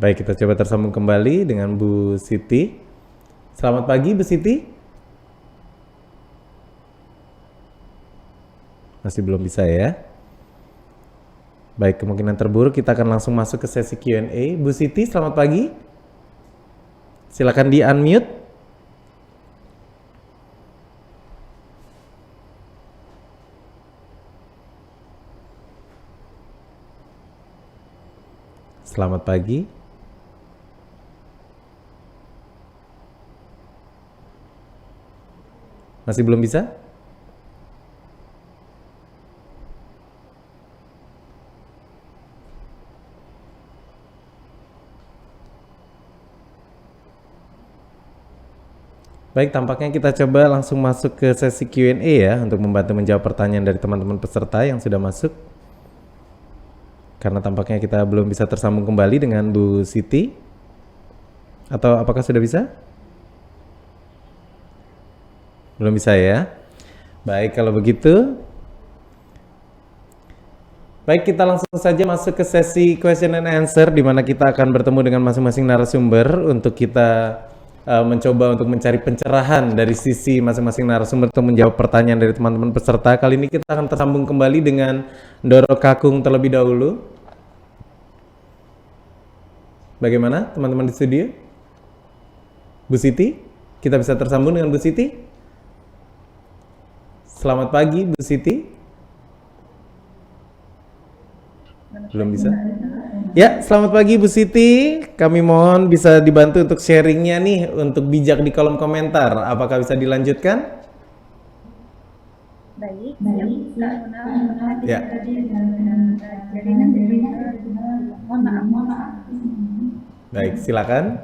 Baik, kita coba tersambung kembali dengan Bu Siti. Selamat pagi Bu Siti. Masih belum bisa ya. Baik, kemungkinan terburuk kita akan langsung masuk ke sesi Q&A. Bu Siti, selamat pagi. Silakan di-unmute. Selamat pagi. Masih belum bisa? Baik, tampaknya kita coba langsung masuk ke sesi Q&A ya untuk membantu menjawab pertanyaan dari teman-teman peserta yang sudah masuk. Karena tampaknya kita belum bisa tersambung kembali dengan Bu Siti. Atau apakah sudah bisa? Belum bisa ya. Baik, kalau begitu. Baik, kita langsung saja masuk ke sesi question and answer di mana kita akan bertemu dengan masing-masing narasumber untuk kita mencoba untuk mencari pencerahan dari sisi masing-masing narasumber untuk menjawab pertanyaan dari teman-teman peserta. Kali ini kita akan tersambung kembali dengan Ndoro Kakung terlebih dahulu. Bagaimana teman-teman di studio? Bu Siti, kita bisa tersambung dengan Bu Siti? Selamat pagi Bu Siti. Belum bisa? Ya, selamat pagi Bu Siti. Kami mohon bisa dibantu untuk sharingnya nih untuk bijak di kolom komentar. Apakah bisa dilanjutkan? Baik, Ya. mohon maaf. Baik, silakan.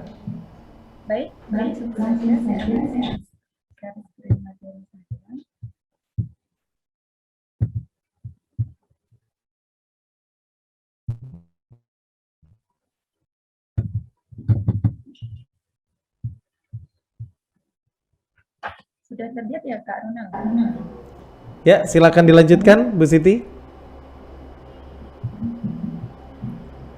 Baik, langsung saja saya garis screen materi saya. Sudah terlihat ya Kak Ronald? Ya, silakan dilanjutkan Bu Siti. Ya,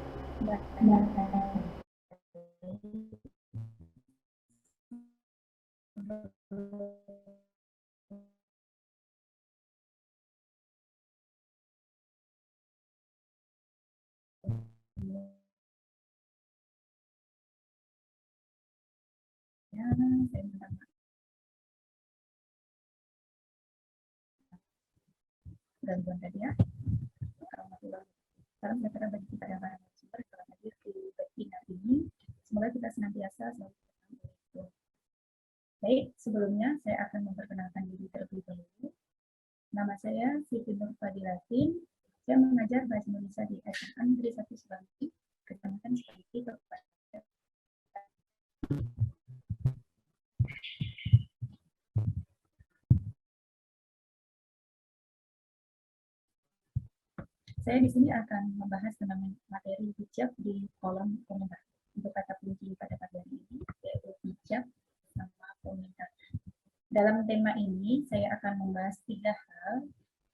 saya minta maaf. Gangguan tadi ya. Salam sejahtera bagi kita yang para narasumber telah hadir di webinar ini. Semoga kita senantiasa selalu berkembang. Baik, sebelumnya saya akan memperkenalkan diri terlebih dahulu. Nama saya Siti Nur Fadilatin. Saya mengajar bahasa Indonesia di SMA Negeri 1 Sebanti, Kecamatan Sebanti, Kabupaten. Saya di sini akan membahas tentang materi hijab di kolom komentar. Untuk kata kunci pada pagi hari ini yaitu hijab sama komentar. Dalam tema ini saya akan membahas 3 hal.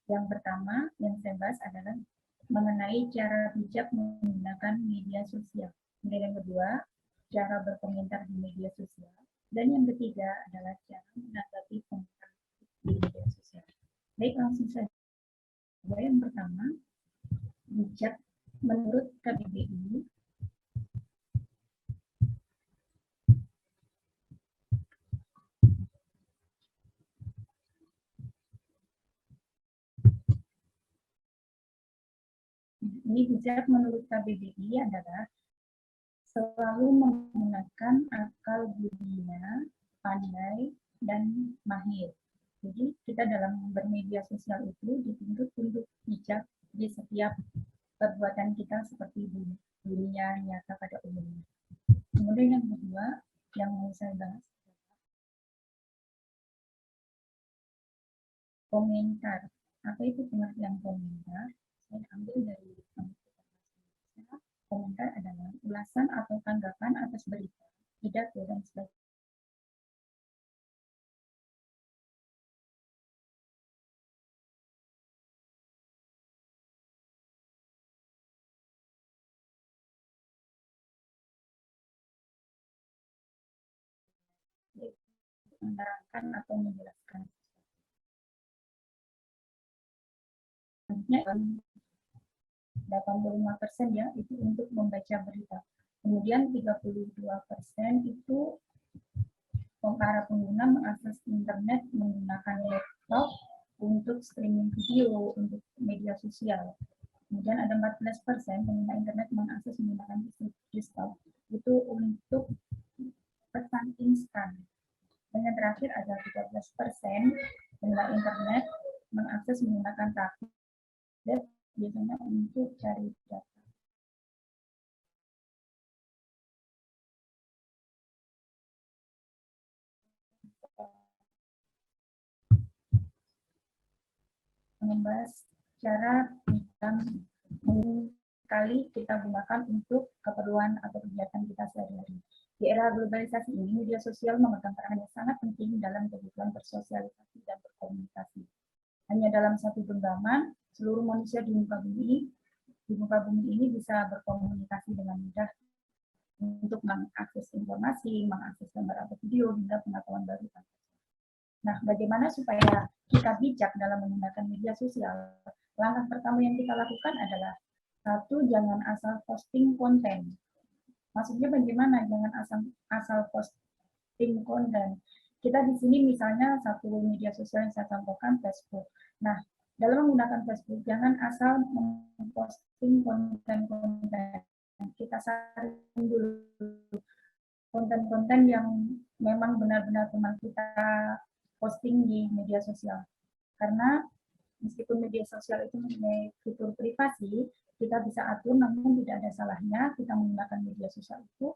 Yang pertama yang saya bahas adalah mengenai cara hijab menggunakan media sosial. Kemudian yang kedua, cara berkomentar di media sosial. Dan yang ketiga adalah cara menanggapi komentar di media sosial. Baik, langsung saja. Yang pertama, hijab menurut KBBI hijab menurut KBBI adalah selalu menggunakan akal budinya, pandai, dan mahir. Jadi kita dalam bermedia sosial itu dituntut untuk hijab di setiap perbuatan kita seperti di dunia nyata pada umumnya. Kemudian yang kedua yang mau saya bahas komentar. Apa itu pengertian komentar? Saya ambil dari komentar adalah ulasan atau tanggapan atas berita, pidato, dan sebagainya. Menerangkan atau menjelaskan. Selanjutnya 85% ya itu untuk membaca berita. Kemudian 32% itu para pengguna mengakses internet menggunakan laptop untuk streaming video, untuk media sosial. Kemudian ada 14% pengguna internet mengakses menggunakan desktop itu untuk pesan instan. Dan yang terakhir ada 13% pengguna internet mengakses menggunakan tablet biasanya untuk cari data. membahas cara yang kali kita gunakan untuk keperluan atau kegiatan kita sehari-hari. Di era globalisasi ini, media sosial memegang peran yang sangat penting dalam kebutuhan bersosialisasi dan berkomunikasi. Hanya dalam satu genggaman, seluruh manusia di muka bumi ini bisa berkomunikasi dengan mudah untuk mengakses informasi, mengakses gambar atau video, hingga pengetahuan baru. Nah, bagaimana supaya kita bijak dalam menggunakan media sosial? Langkah pertama yang kita lakukan adalah, satu, jangan asal posting konten. Maksudnya bagaimana? Jangan asal posting konten. Kita di sini misalnya satu media sosial yang saya contohkan, Facebook. Nah, dalam menggunakan Facebook, jangan asal memposting konten-konten. Kita saring dulu konten-konten yang memang benar-benar teman kita posting di media sosial. Karena meskipun media sosial itu mempunyai fitur privasi, kita bisa atur, namun tidak ada salahnya kita menggunakan media sosial itu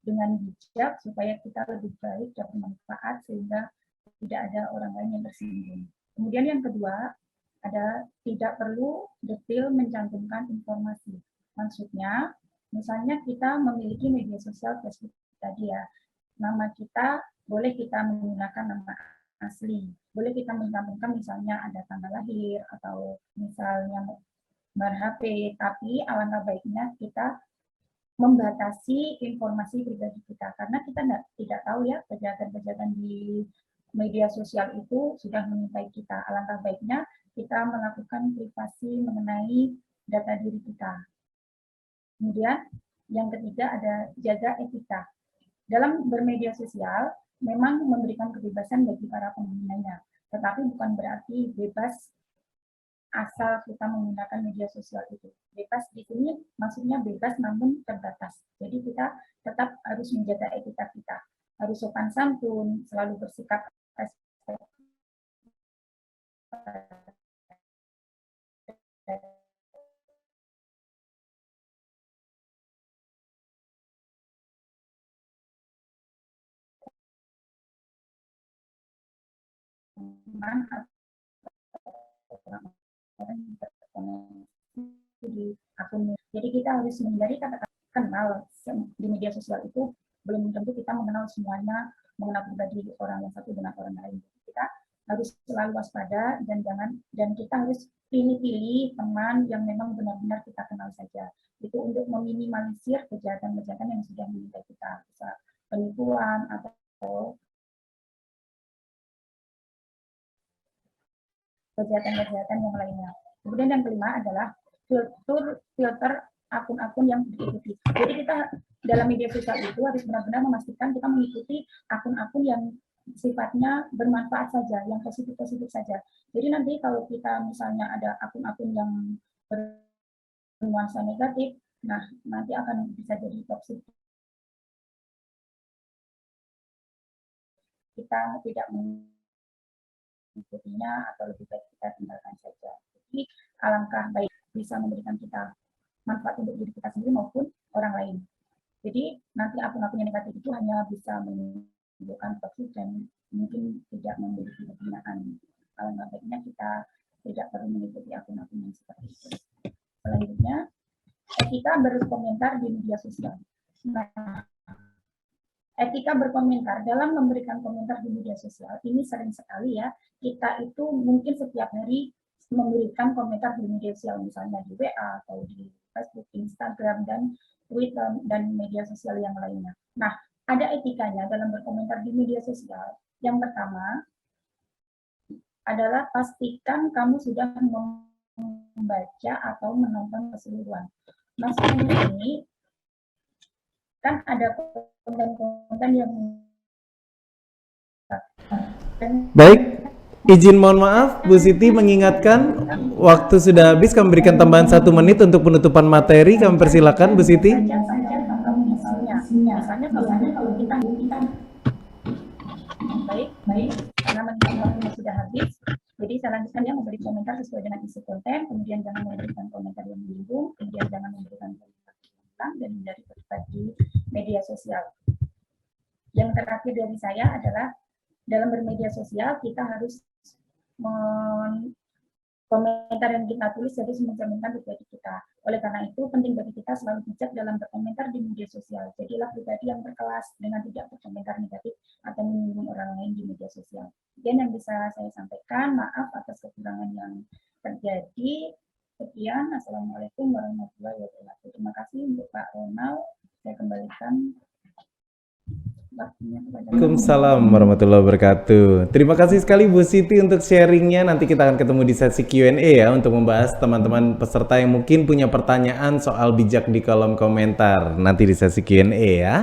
dengan bijak supaya kita lebih baik dan bermanfaat sehingga tidak ada orang lain yang tersinggung. Kemudian yang kedua, tidak perlu detail mencantumkan informasi. Maksudnya, misalnya kita memiliki media sosial Facebook tadi ya, nama kita boleh kita menggunakan nama asli, boleh kita mencantumkan misalnya ada tanggal lahir atau misalnya nomor HP, tapi alangkah baiknya kita membatasi informasi pribadi kita, karena kita tidak tahu ya kejahatan-kejahatan di media sosial itu sudah mengintai kita. Alangkah baiknya kita melakukan privasi mengenai data diri kita. Kemudian yang ketiga ada jaga etika. Dalam bermedia sosial memang memberikan kebebasan bagi para penggunanya, tetapi bukan berarti bebas asal kita menggunakan media sosial itu. Bebas di sini maksudnya bebas namun terbatas. Jadi kita tetap harus menjaga etika kita. Harus sopan santun, selalu bersikap di akun. Jadi kita harus menghindari kata-kata kenal di media sosial itu. Belum tentu kita mengenal semuanya, mengenal pribadi orang yang satu dengan orang lain. Kita harus selalu waspada dan kita harus pilih-pilih teman yang memang benar-benar kita kenal saja. Itu untuk meminimalisir kejahatan-kejahatan yang sudah menimpa kita, bisa penipuan atau kejahatan-kejahatan yang lainnya. Kemudian yang kelima adalah filter akun-akun yang diikuti. Jadi kita dalam media sosial itu harus benar-benar memastikan kita mengikuti akun-akun yang sifatnya bermanfaat saja, yang positif-positif saja. Jadi nanti kalau kita misalnya ada akun-akun yang bernuansa negatif, nah nanti akan bisa jadi toksik. Kita tidak mengikutinya atau lebih baik kita tinggalkan saja. Jadi alangkah baik bisa memberikan kita manfaat untuk diri kita sendiri maupun orang lain. Jadi nanti akun-akun yang negatif itu hanya bisa menimbulkan toksik dan mungkin tidak memiliki kegunaan. Alangkah baiknya kita tidak perlu mengikuti akun-akun yang seperti itu. Selanjutnya, etika berkomentar di media sosial. Nah, etika berkomentar dalam memberikan komentar di media sosial ini sering sekali ya, kita itu mungkin setiap hari memberikan komentar di media sosial, misalnya di WA atau di Facebook, Instagram, dan Twitter, dan media sosial yang lainnya. Nah, ada etikanya dalam berkomentar di media sosial. Yang pertama adalah pastikan kamu sudah membaca atau menonton keseluruhan. Maksudnya ini, kan ada konten-konten yang Baik, izin mohon maaf, Bu Siti mengingatkan waktu sudah habis, kami berikan tambahan 1 menit untuk penutupan materi. Kami persilakan Bu Siti. Misalnya kalau kita baik, karena waktunya sudah habis, jadi saya lanjutkan ya, memberi komentar sesuai dengan isi konten, kemudian jangan memberikan komentar yang menyinggung, kemudian jangan memberikan komentar yang dan hindari berdebat di media sosial. Yang terakhir dari saya adalah dalam bermedia sosial kita harus komentar yang kita tulis jadi mencerminkan pribadi kita. Oleh karena itu, penting bagi kita selalu bijak dalam berkomentar di media sosial. Jadilah pribadi yang berkelas dengan tidak berkomentar negatif atau menyinggung orang lain di media sosial. Dan yang bisa saya sampaikan, maaf atas kekurangan yang terjadi. Sekian, Assalamualaikum warahmatullahi wabarakatuh. Terima kasih untuk Pak Ronald. Saya kembalikan waktunya kepada Waalaikumsalam warahmatullahi wabarakatuh. Terima kasih sekali Bu Siti untuk sharingnya. Nanti kita akan ketemu di sesi Q&A ya untuk membahas teman-teman peserta yang mungkin punya pertanyaan soal bijak di kolom komentar. Nanti di sesi Q&A ya.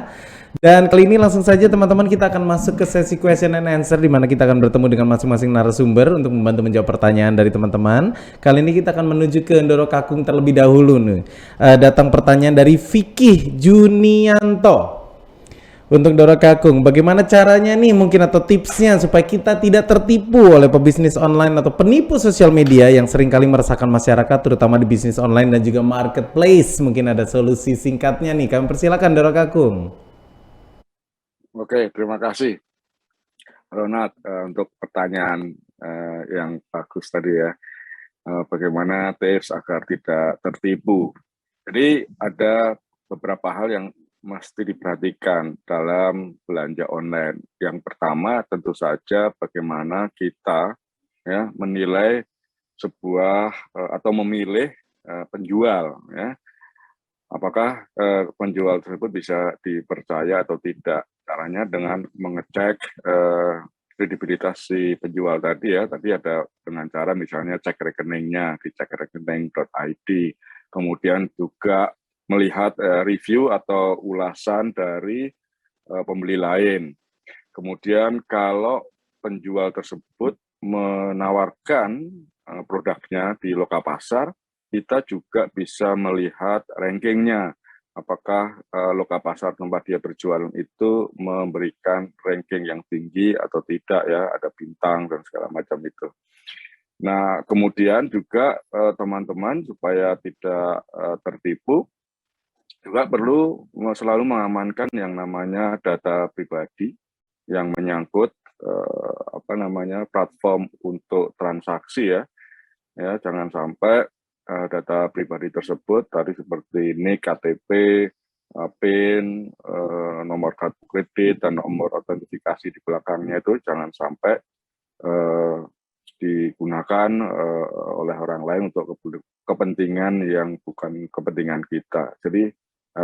Dan kali ini langsung saja teman-teman kita akan masuk ke sesi question and answer di mana kita akan bertemu dengan masing-masing narasumber untuk membantu menjawab pertanyaan dari teman-teman. Kali ini kita akan menuju ke Ndoro Kakung terlebih dahulu nih. Datang pertanyaan dari Vicky Junianto. Untuk Ndoro Kakung, bagaimana caranya nih mungkin atau tipsnya supaya kita tidak tertipu oleh pebisnis online atau penipu sosial media yang seringkali meresahkan masyarakat terutama di bisnis online dan juga marketplace. Mungkin ada solusi singkatnya nih, kami persilakan Ndoro Kakung. Oke, terima kasih Ronald untuk pertanyaan yang bagus tadi ya. Bagaimana tips agar tidak tertipu. Jadi ada beberapa hal yang mesti diperhatikan dalam belanja online. Yang pertama tentu saja bagaimana kita ya menilai sebuah atau memilih penjual ya. Apakah penjual tersebut bisa dipercaya atau tidak? Caranya dengan mengecek kredibilitas si penjual tadi ya. Tadi ada dengan cara misalnya cek rekeningnya di cekrekening.id. Kemudian juga melihat review atau ulasan dari pembeli lain. Kemudian kalau penjual tersebut menawarkan produknya di Lokapasar, kita juga bisa melihat rankingnya. Apakah Lokapasar tempat dia berjualan itu memberikan ranking yang tinggi atau tidak ya, ada bintang dan segala macam itu. Nah, kemudian juga teman-teman supaya tidak tertipu, juga perlu selalu mengamankan yang namanya data pribadi yang menyangkut platform untuk transaksi ya. Ya, jangan sampai data pribadi tersebut tadi seperti NIK, KTP, PIN, nomor kartu kredit dan nomor autentifikasi di belakangnya itu jangan sampai digunakan oleh orang lain untuk kepentingan yang bukan kepentingan kita. Jadi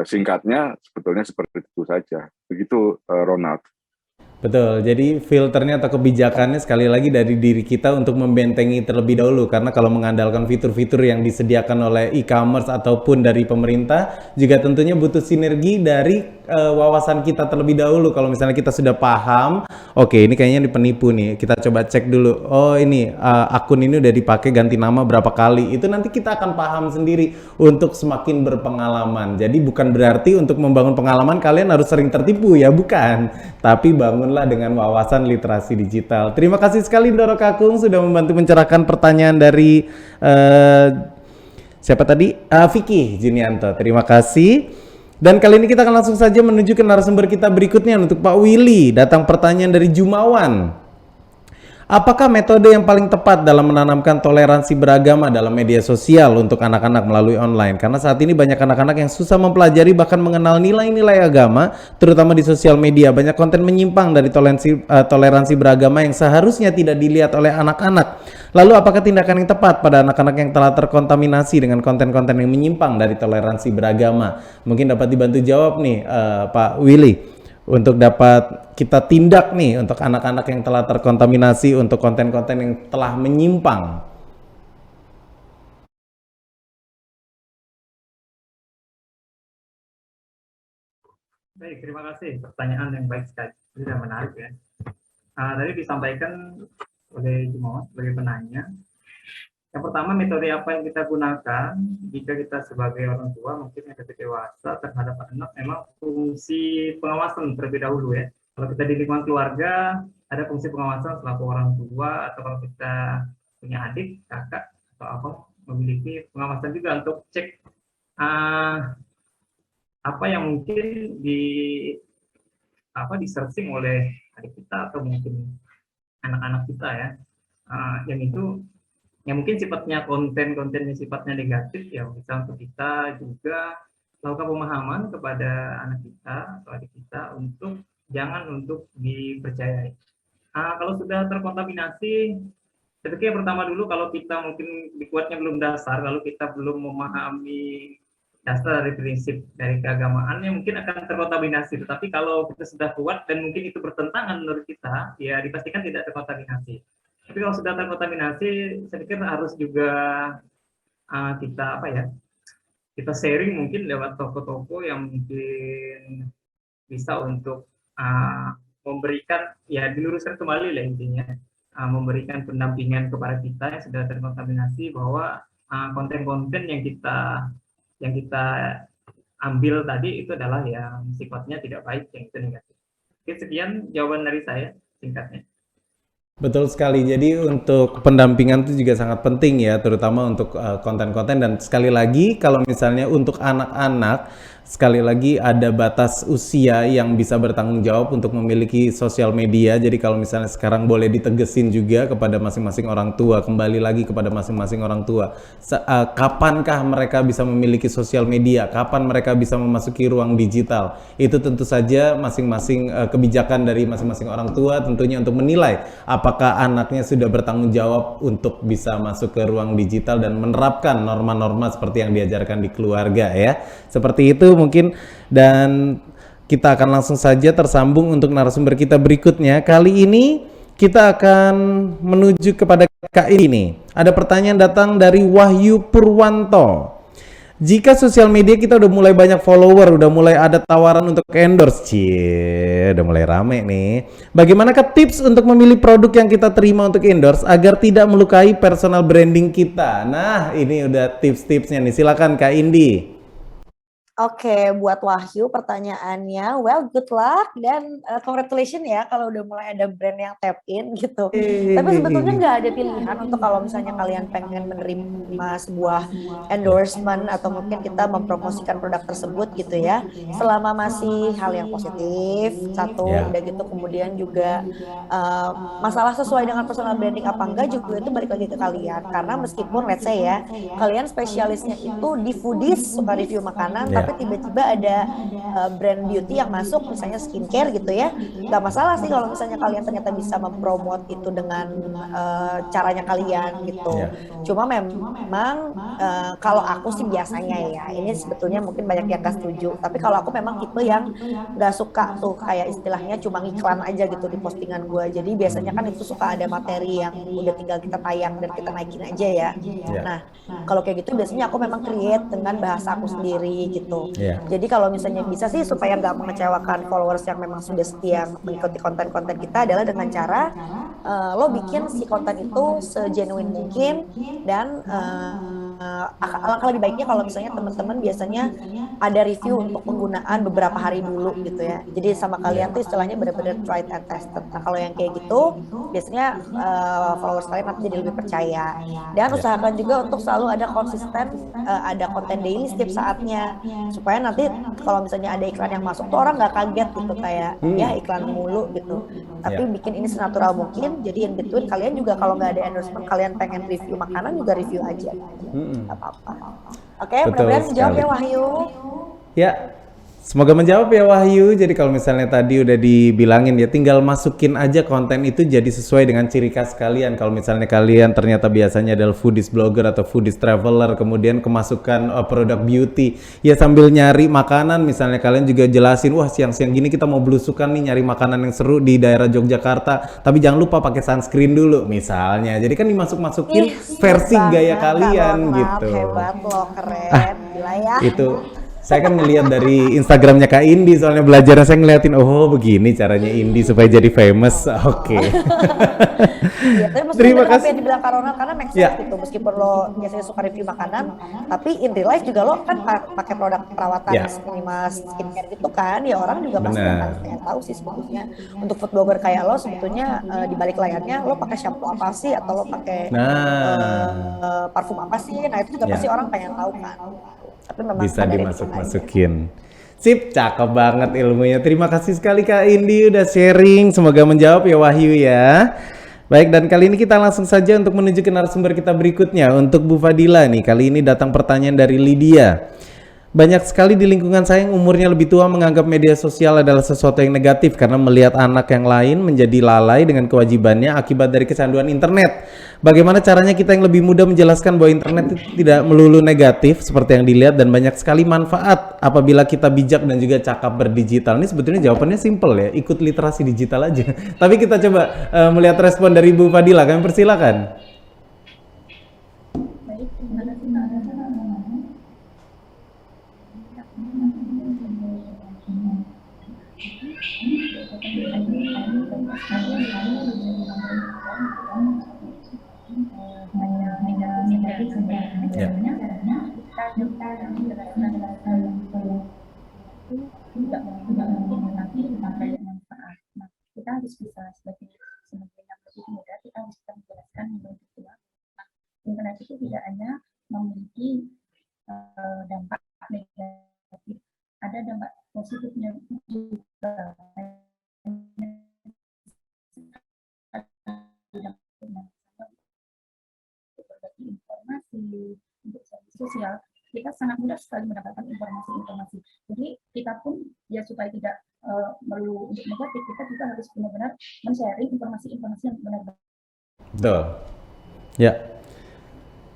singkatnya sebetulnya seperti itu saja. Begitu Ronald. Betul, jadi filternya atau kebijakannya sekali lagi dari diri kita untuk membentengi terlebih dahulu. Karena kalau mengandalkan fitur-fitur yang disediakan oleh e-commerce ataupun dari pemerintah, juga tentunya butuh sinergi dari wawasan kita terlebih dahulu. Kalau misalnya kita sudah paham, oke ini kayaknya penipu nih, kita coba cek dulu. Oh ini akun ini udah dipakai ganti nama berapa kali. Itu nanti kita akan paham sendiri untuk semakin berpengalaman. Jadi bukan berarti untuk membangun pengalaman kalian harus sering tertipu ya, bukan. Tapi bangunlah dengan wawasan literasi digital. Terima kasih sekali Ndoro Kakung sudah membantu mencerahkan pertanyaan dari siapa tadi? Vicky Junianto. Terima kasih. Dan kali ini kita akan langsung saja menuju ke narasumber kita berikutnya untuk Pak Willy. Datang pertanyaan dari Jumawan. Apakah metode yang paling tepat dalam menanamkan toleransi beragama dalam media sosial untuk anak-anak melalui online? Karena saat ini banyak anak-anak yang susah mempelajari bahkan mengenal nilai-nilai agama, terutama di sosial media. Banyak konten menyimpang dari toleransi beragama yang seharusnya tidak dilihat oleh anak-anak. Lalu apakah tindakan yang tepat pada anak-anak yang telah terkontaminasi dengan konten-konten yang menyimpang dari toleransi beragama? Mungkin dapat dibantu jawab nih Pak Willy. Untuk dapat kita tindak nih untuk anak-anak yang telah terkontaminasi untuk konten-konten yang telah menyimpang. Baik, terima kasih. Pertanyaan yang baik sekali dan menarik ya. Tadi disampaikan oleh Jumawan sebagai penanya. Yang pertama, metode apa yang kita gunakan jika kita sebagai orang tua mungkin yang lebih dewasa terhadap anak, memang fungsi pengawasan terlebih dahulu ya. Kalau kita di lingkungan keluarga, ada fungsi pengawasan selaku orang tua, atau kalau kita punya adik, kakak, atau apa, memiliki pengawasan juga untuk cek apa yang mungkin di searching oleh adik kita atau mungkin anak-anak kita ya. Yang itu yang mungkin sifatnya konten-konten yang sifatnya negatif, ya bisa untuk kita juga lakukan pemahaman kepada anak kita atau adik kita untuk jangan untuk dipercayai. Kalau sudah terkontaminasi, saya pikir pertama dulu kalau kita mungkin dikuatnya belum dasar, lalu kita belum memahami dasar dari prinsip dari keagamaan yang mungkin akan terkontaminasi. Tetapi kalau kita sudah kuat dan mungkin itu bertentangan menurut kita, ya dipastikan tidak terkontaminasi. Tapi kalau sudah terkontaminasi, saya pikir harus juga kita kita sharing mungkin lewat toko-toko yang mungkin bisa untuk memberikan, ya diluruskan kembali lah intinya, memberikan pendampingan kepada kita yang sudah terkontaminasi bahwa konten-konten yang kita ambil tadi itu adalah yang sifatnya tidak baik, yang itu negatif. Oke, sekian jawaban dari saya singkatnya. Betul sekali. Jadi untuk pendampingan itu juga sangat penting ya, terutama untuk konten-konten. Dan sekali lagi kalau misalnya untuk anak-anak, sekali lagi ada batas usia yang bisa bertanggung jawab untuk memiliki sosial media. Jadi kalau misalnya sekarang boleh ditegesin juga kepada masing-masing orang tua, kembali lagi kepada masing-masing orang tua. Kapankah mereka bisa memiliki sosial media? Kapan mereka bisa memasuki ruang digital? Itu tentu saja masing-masing kebijakan dari masing-masing orang tua tentunya untuk menilai apakah anaknya sudah bertanggung jawab untuk bisa masuk ke ruang digital dan menerapkan norma-norma seperti yang diajarkan di keluarga ya. Seperti itu mungkin, dan kita akan langsung saja tersambung untuk narasumber kita berikutnya. Kali ini kita akan menuju kepada Kak ini. Ada pertanyaan datang dari Wahyu Purwanto. Jika sosial media kita udah mulai banyak follower, udah mulai ada tawaran untuk endorse, udah mulai rame nih. Bagaimanakah tips untuk memilih produk yang kita terima untuk endorse agar tidak melukai personal branding kita? Nah, ini udah tips-tipsnya nih. Silakan Kak Indi. Oke, buat Wahyu pertanyaannya, well good luck dan congratulations ya kalau udah mulai ada brand yang tap in gitu. Tapi sebetulnya nggak ada pilihan untuk kalau misalnya kalian pengen menerima sebuah endorsement atau mungkin kita mempromosikan produk tersebut gitu ya. Selama masih hal yang positif, satu, udah gitu kemudian juga masalah sesuai dengan personal branding apa enggak juga itu balik lagi ke kalian. Karena meskipun let's say ya, kalian spesialisnya itu di foodies, suka review makanan, tapi tiba-tiba ada brand beauty yang masuk, misalnya skincare gitu ya, nggak masalah sih kalau misalnya kalian ternyata bisa mempromot itu dengan caranya kalian gitu. Cuma memang kalau aku sih biasanya ya, ini sebetulnya mungkin banyak yang nggak setuju, tapi kalau aku memang tipe yang nggak suka tuh kayak istilahnya cuma iklan aja gitu di postingan gue. Jadi biasanya kan itu suka ada materi yang udah tinggal kita tayang dan kita naikin aja ya. Nah, kalau kayak gitu biasanya aku memang create dengan bahasa aku sendiri gitu. Jadi kalau misalnya bisa sih supaya nggak mengecewakan followers yang memang sudah setia mengikuti konten-konten kita adalah dengan cara lo bikin si konten itu segenuine mungkin dan alangkah lebih baiknya kalau misalnya teman-teman biasanya ada review untuk penggunaan beberapa hari dulu gitu ya. Jadi sama kalian tuh istilahnya benar-benar tried and tested. Nah kalau yang kayak gitu biasanya followers kalian nanti jadi lebih percaya. Dan usahakan juga untuk selalu ada konsisten, ada konten daily setiap saatnya supaya nanti kalau misalnya ada iklan yang masuk tuh orang nggak kaget gitu kayak ya iklan mulu gitu. Tapi bikin ini senatural mungkin. Jadi in between kalian juga kalau nggak ada endorsement kalian pengen review makanan juga review aja. Gak apa-apa. Oke, mudah-mudahan menjawab ya Wahyu. Ya, semoga menjawab ya Wahyu. Jadi kalau misalnya tadi udah dibilangin ya, tinggal masukin aja konten itu jadi sesuai dengan ciri khas kalian. Kalau misalnya kalian ternyata biasanya adalah foodies blogger atau foodies traveler, kemudian kemasukan produk beauty, ya sambil nyari makanan, misalnya kalian juga jelasin, wah siang-siang gini kita mau belusukan nih nyari makanan yang seru di daerah Yogyakarta, tapi jangan lupa pakai sunscreen dulu misalnya. Jadi kan dimasukin versi gaya kalian gitu. Hebat loh, keren. Gila ya. Itu saya kan ngelihat dari Instagramnya Kak Indi, soalnya belajarnya saya ngeliatin, oh begini caranya Indi supaya jadi famous. Oke. Ya, terima kasih yang dibilang Karona karena make sense gitu. Meskipun lo biasanya suka review makanan, tapi in real life juga lo kan pakai produk perawatan minimal skincare gitu kan. Ya orang juga pasti akan pengen tahu sih sebetulnya untuk food blogger kayak lo sebetulnya di balik layarnya lo pakai shampoo apa sih atau lo pakai parfum apa sih. Nah itu juga pasti orang pengen tahu kan. Tapi memang bisa dimasuk-masukin. Sip, cakep banget ilmunya. Terima kasih sekali Kak Indi udah sharing. Semoga menjawab ya Wahyu ya. Baik, dan kali ini kita langsung saja untuk menuju ke narasumber kita berikutnya. Untuk Bu Fadila nih, kali ini datang pertanyaan dari Lydia. Banyak sekali di lingkungan saya yang umurnya lebih tua menganggap media sosial adalah sesuatu yang negatif karena melihat anak yang lain menjadi lalai dengan kewajibannya akibat dari kecanduan internet. Bagaimana caranya kita yang lebih muda menjelaskan bahwa internet itu tidak melulu negatif seperti yang dilihat dan banyak sekali manfaat apabila kita bijak dan juga cakap berdigital. Ini sebetulnya jawabannya simple ya, ikut literasi digital aja. Tapi kita coba melihat respon dari Bu Fadila, kami persilakan. Baik, terima kasih Pak. Kita harus bisa sebagai yang lebih muda, kita harus bisa menjelaskan yang lebih tua. Internet itu tidak hanya memiliki dampak negatif, ada dampak positifnya juga. Berbagi informasi untuk sosial, kita sangat mudah sekali mendapatkan informasi-informasi. Jadi kita pun ya supaya tidak melulu untuk negatif, kita juga harus benar-benar men-sharing informasi-informasi yang benar. Betul. Ya.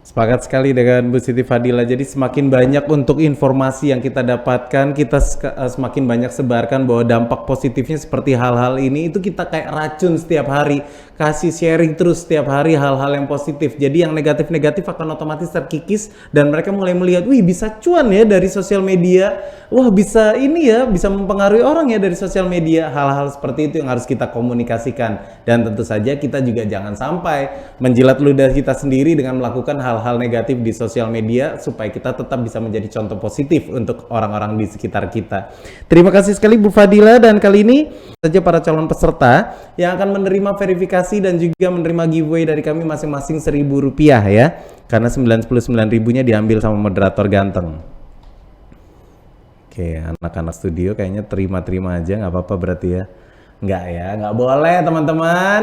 Sepakat sekali dengan Bu Siti Fadila. Jadi semakin banyak untuk informasi yang kita dapatkan, kita semakin banyak sebarkan bahwa dampak positifnya seperti hal-hal ini itu kita kayak racun setiap hari, kasih sharing terus setiap hari hal-hal yang positif. Jadi yang negatif-negatif akan otomatis terkikis dan mereka mulai melihat, wih bisa cuan ya dari sosial media, wah bisa ini ya, bisa mempengaruhi orang ya dari sosial media. Hal-hal seperti itu yang harus kita komunikasikan dan tentu saja kita juga jangan sampai menjilat ludah kita sendiri dengan melakukan hal-hal negatif di sosial media supaya kita tetap bisa menjadi contoh positif untuk orang-orang di sekitar kita. Terima kasih sekali Bu Fadila, dan kali ini saja para calon peserta yang akan menerima verifikasi dan juga menerima giveaway dari kami masing-masing Rp1.000 ya, karena 99.000-nya diambil sama moderator ganteng. Oke, anak-anak studio kayaknya terima-terima aja, nggak apa-apa berarti ya. Nggak ya, nggak boleh teman-teman.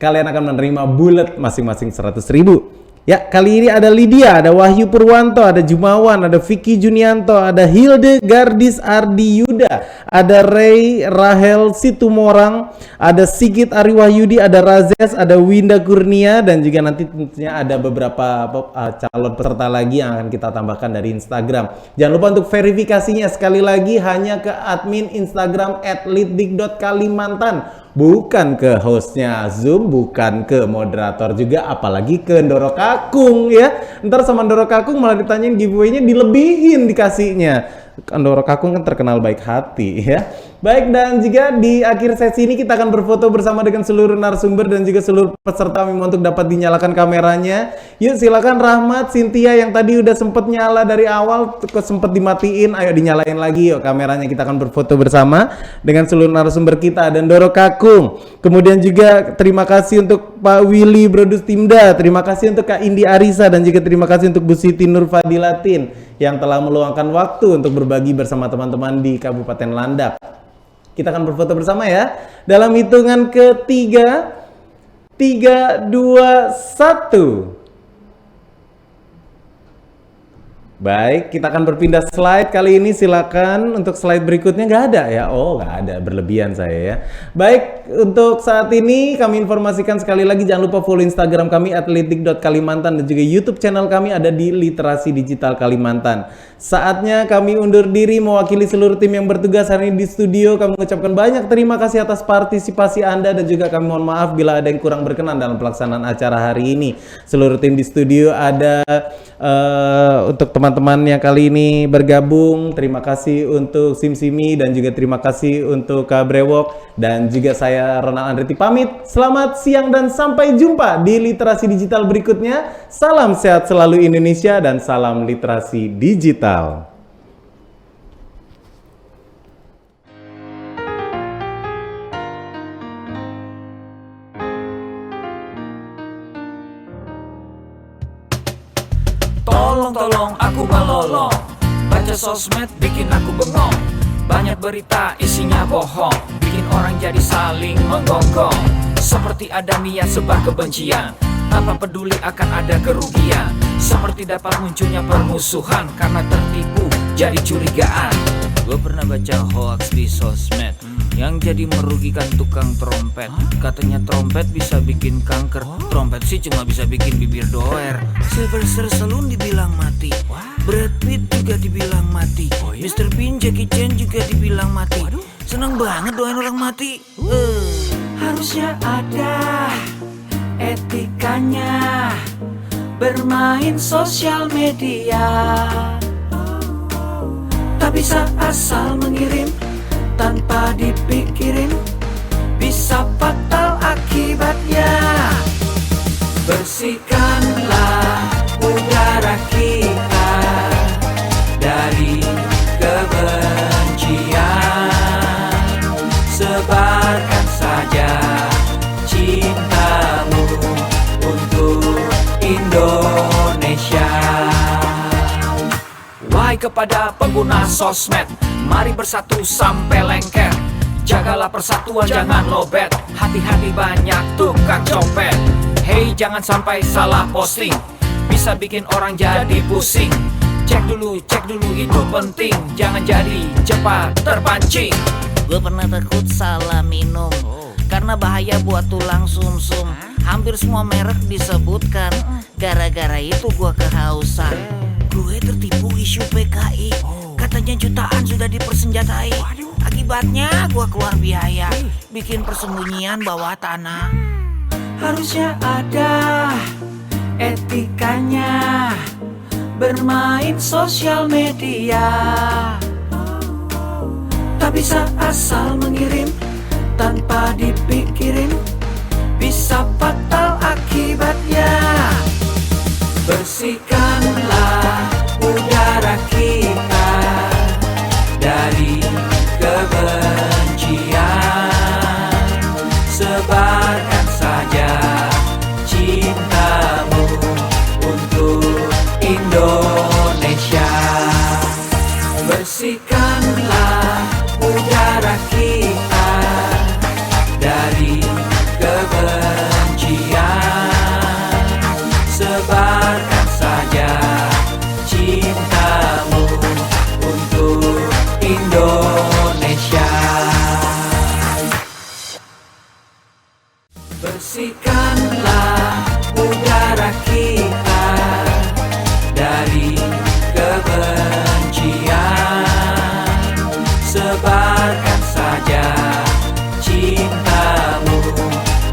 Kalian akan menerima bulat masing-masing 100.000. Ya, kali ini ada Lydia, ada Wahyu Purwanto, ada Jumawan, ada Vicky Junianto, ada Hilde Gardis Ardi Yuda, ada Ray Rahel Situmorang, ada Sigit Ari Wahyudi, ada Razes, ada Winda Kurnia, dan juga nanti tentunya ada beberapa calon peserta lagi yang akan kita tambahkan dari Instagram. Jangan lupa untuk verifikasinya sekali lagi hanya ke admin Instagram @litdik.kalimantan. Bukan ke hostnya Zoom, bukan ke moderator juga, apalagi ke Ndoro Kakung ya. Ntar sama Ndoro Kakung malah ditanyain giveaway-nya dilebihin dikasihnya. Ndoro Kakung kan terkenal baik hati ya. Baik, dan juga di akhir sesi ini kita akan berfoto bersama dengan seluruh narasumber dan juga seluruh peserta untuk dapat dinyalakan kameranya. Yuk silakan Rahmat, Cynthia yang tadi udah sempet nyala dari awal, kok sempet dimatiin, ayo dinyalain lagi yuk kameranya. Kita akan berfoto bersama dengan seluruh narasumber kita dan Ndoro Kakung. Kemudian juga terima kasih untuk Pak Willy Brodus Timda, terima kasih untuk Kak Indi Arisa, dan juga terima kasih untuk Bu Siti Nur Fadilatin yang telah meluangkan waktu untuk berbagi bersama teman-teman di Kabupaten Landak. Kita akan berfoto bersama ya. Dalam hitungan ketiga, 3, 2, 1. Baik, kita akan berpindah slide kali ini. Silakan untuk slide berikutnya. Nggak ada ya? Oh, nggak ada, berlebihan saya ya. Baik, untuk saat ini kami informasikan sekali lagi, jangan lupa follow Instagram kami @litdik.kalimantan dan juga YouTube channel kami ada di Literasi Digital Kalimantan. Saatnya kami undur diri mewakili seluruh tim yang bertugas hari ini di studio. Kami mengucapkan banyak terima kasih atas partisipasi Anda dan juga kami mohon maaf bila ada yang kurang berkenan dalam pelaksanaan acara hari ini. Seluruh tim di studio ada untuk teman-teman yang kali ini bergabung, terima kasih untuk Simsimi dan juga terima kasih untuk Kak Brewok, dan juga saya Ronald Andreti pamit. Selamat siang dan sampai jumpa di Literasi Digital berikutnya. Salam sehat selalu Indonesia dan salam literasi digital. Tolong aku melolong, baca sosmed bikin aku bengong. Banyak berita isinya bohong, bikin orang jadi saling menggonggong. Seperti ada niat sebar kebencian, tanpa peduli akan ada kerugian. Seperti dapat munculnya permusuhan karena tertipu jadi curigaan. Gue pernah baca hoax di sosmed yang jadi merugikan tukang trompet. Katanya trompet bisa bikin kanker, trompet sih cuma bisa bikin bibir doer. Sylvester Stallone dibilang mati, Brad Pitt juga dibilang mati, Mr. Bean, Jackie Chan juga dibilang mati. Seneng banget doain orang mati. Harusnya ada etikanya bermain sosial media. Tak bisa asal mengirim tanpa dipikirin, bisa fatal akibatnya. Bersihkanlah udara kita dari kebencian. Sebarkan saja cintamu untuk Indonesia. Wahai kepada pengguna sosmed, mari bersatu sampai lengket. Jagalah persatuan, jangan lobet. Hati-hati banyak tukang copet. Hey, jangan sampai salah posting, bisa bikin orang jadi pusing. Cek dulu itu penting, jangan jadi cepat terpancing. Gue pernah takut salah minum karena bahaya buat tulang sumsum. Hampir semua merek disebutkan, gara-gara itu gue kehausan. Gue tertipu isu PKI, katanya jutaan sudah dipersenjatai. Akibatnya gue keluar biaya, bikin persembunyian bawah tanah. Harusnya ada etikanya bermain sosial media. Tak bisa asal mengirim tanpa dipikirin, bisa fatal akibatnya. Bersihkanlah udara kita dari kebencian. Sebarkan saja cintamu untuk Indonesia. Bersihkanlah udara kita dari kebencian. Sebarkan saja cintamu untuk Indonesia. Bersihkanlah udara kita dari kebencian. Sebarkan saja cintamu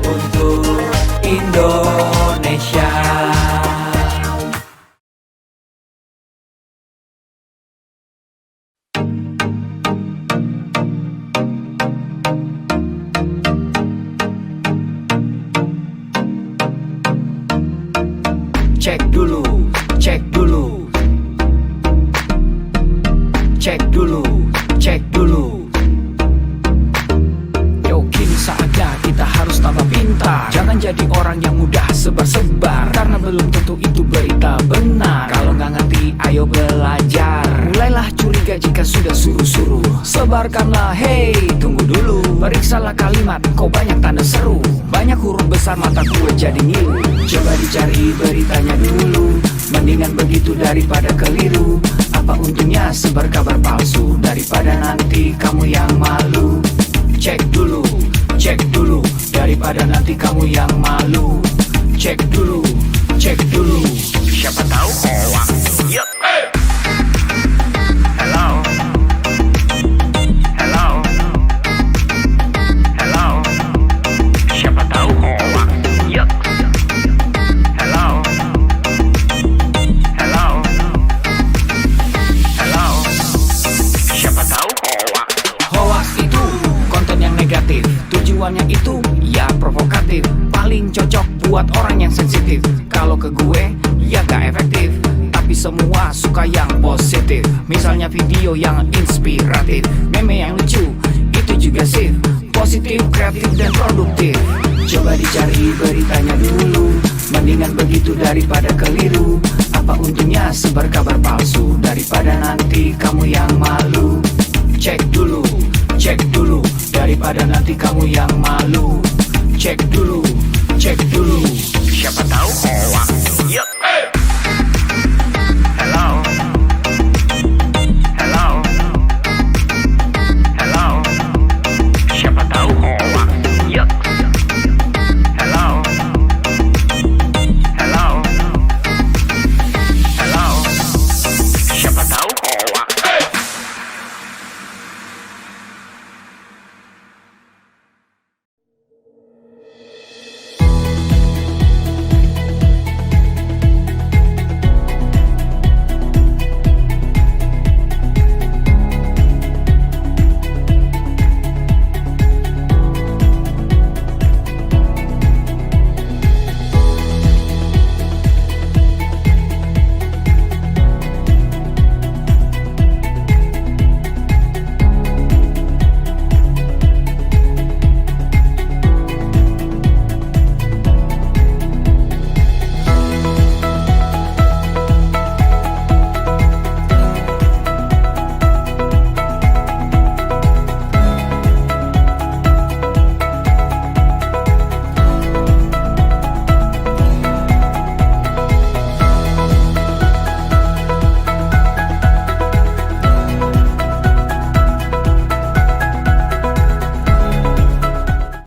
untuk Indonesia. Cek dulu, cek dulu. Cek dulu, cek dulu. Yo, kini saatnya kita harus tambah pintar. Jangan jadi orang yang mudah sebar-sebar, karena belum tentu itu berita benar. Kalau nggak ngerti, ayo belajar. Mulailah curiga jika sudah suruh-suruh. Sebarkanlah, hey, tunggu dulu. Periksalah kalimat, kok banyak tanda seru. Banyak huruf besar, mata gue jadi ngilu. Coba dicari beritanya dulu, mendingan begitu daripada keliru. Apa untungnya sebar kabar palsu, daripada nanti kamu yang malu. Cek dulu, daripada nanti kamu yang malu. Cek dulu, siapa tahu hoax. Yup. Hello. Siapa tahu hoax. Yup. Hello. Siapa tahu hoax. Hoax itu konten yang negatif, tujuannya itu ya provokatif. Paling cocok buat orang yang sensitif. Kalau ke gue ya gak efektif, tapi semua suka yang positif. Misalnya video yang inspiratif, meme yang lucu, itu juga sip. Positif, kreatif, dan produktif. Coba dicari beritanya dulu, mendingan begitu daripada keliru. Apa untungnya sebar kabar palsu, daripada nanti kamu yang malu. Cek dulu, daripada nanti kamu yang malu. cek dulu, siapa tahu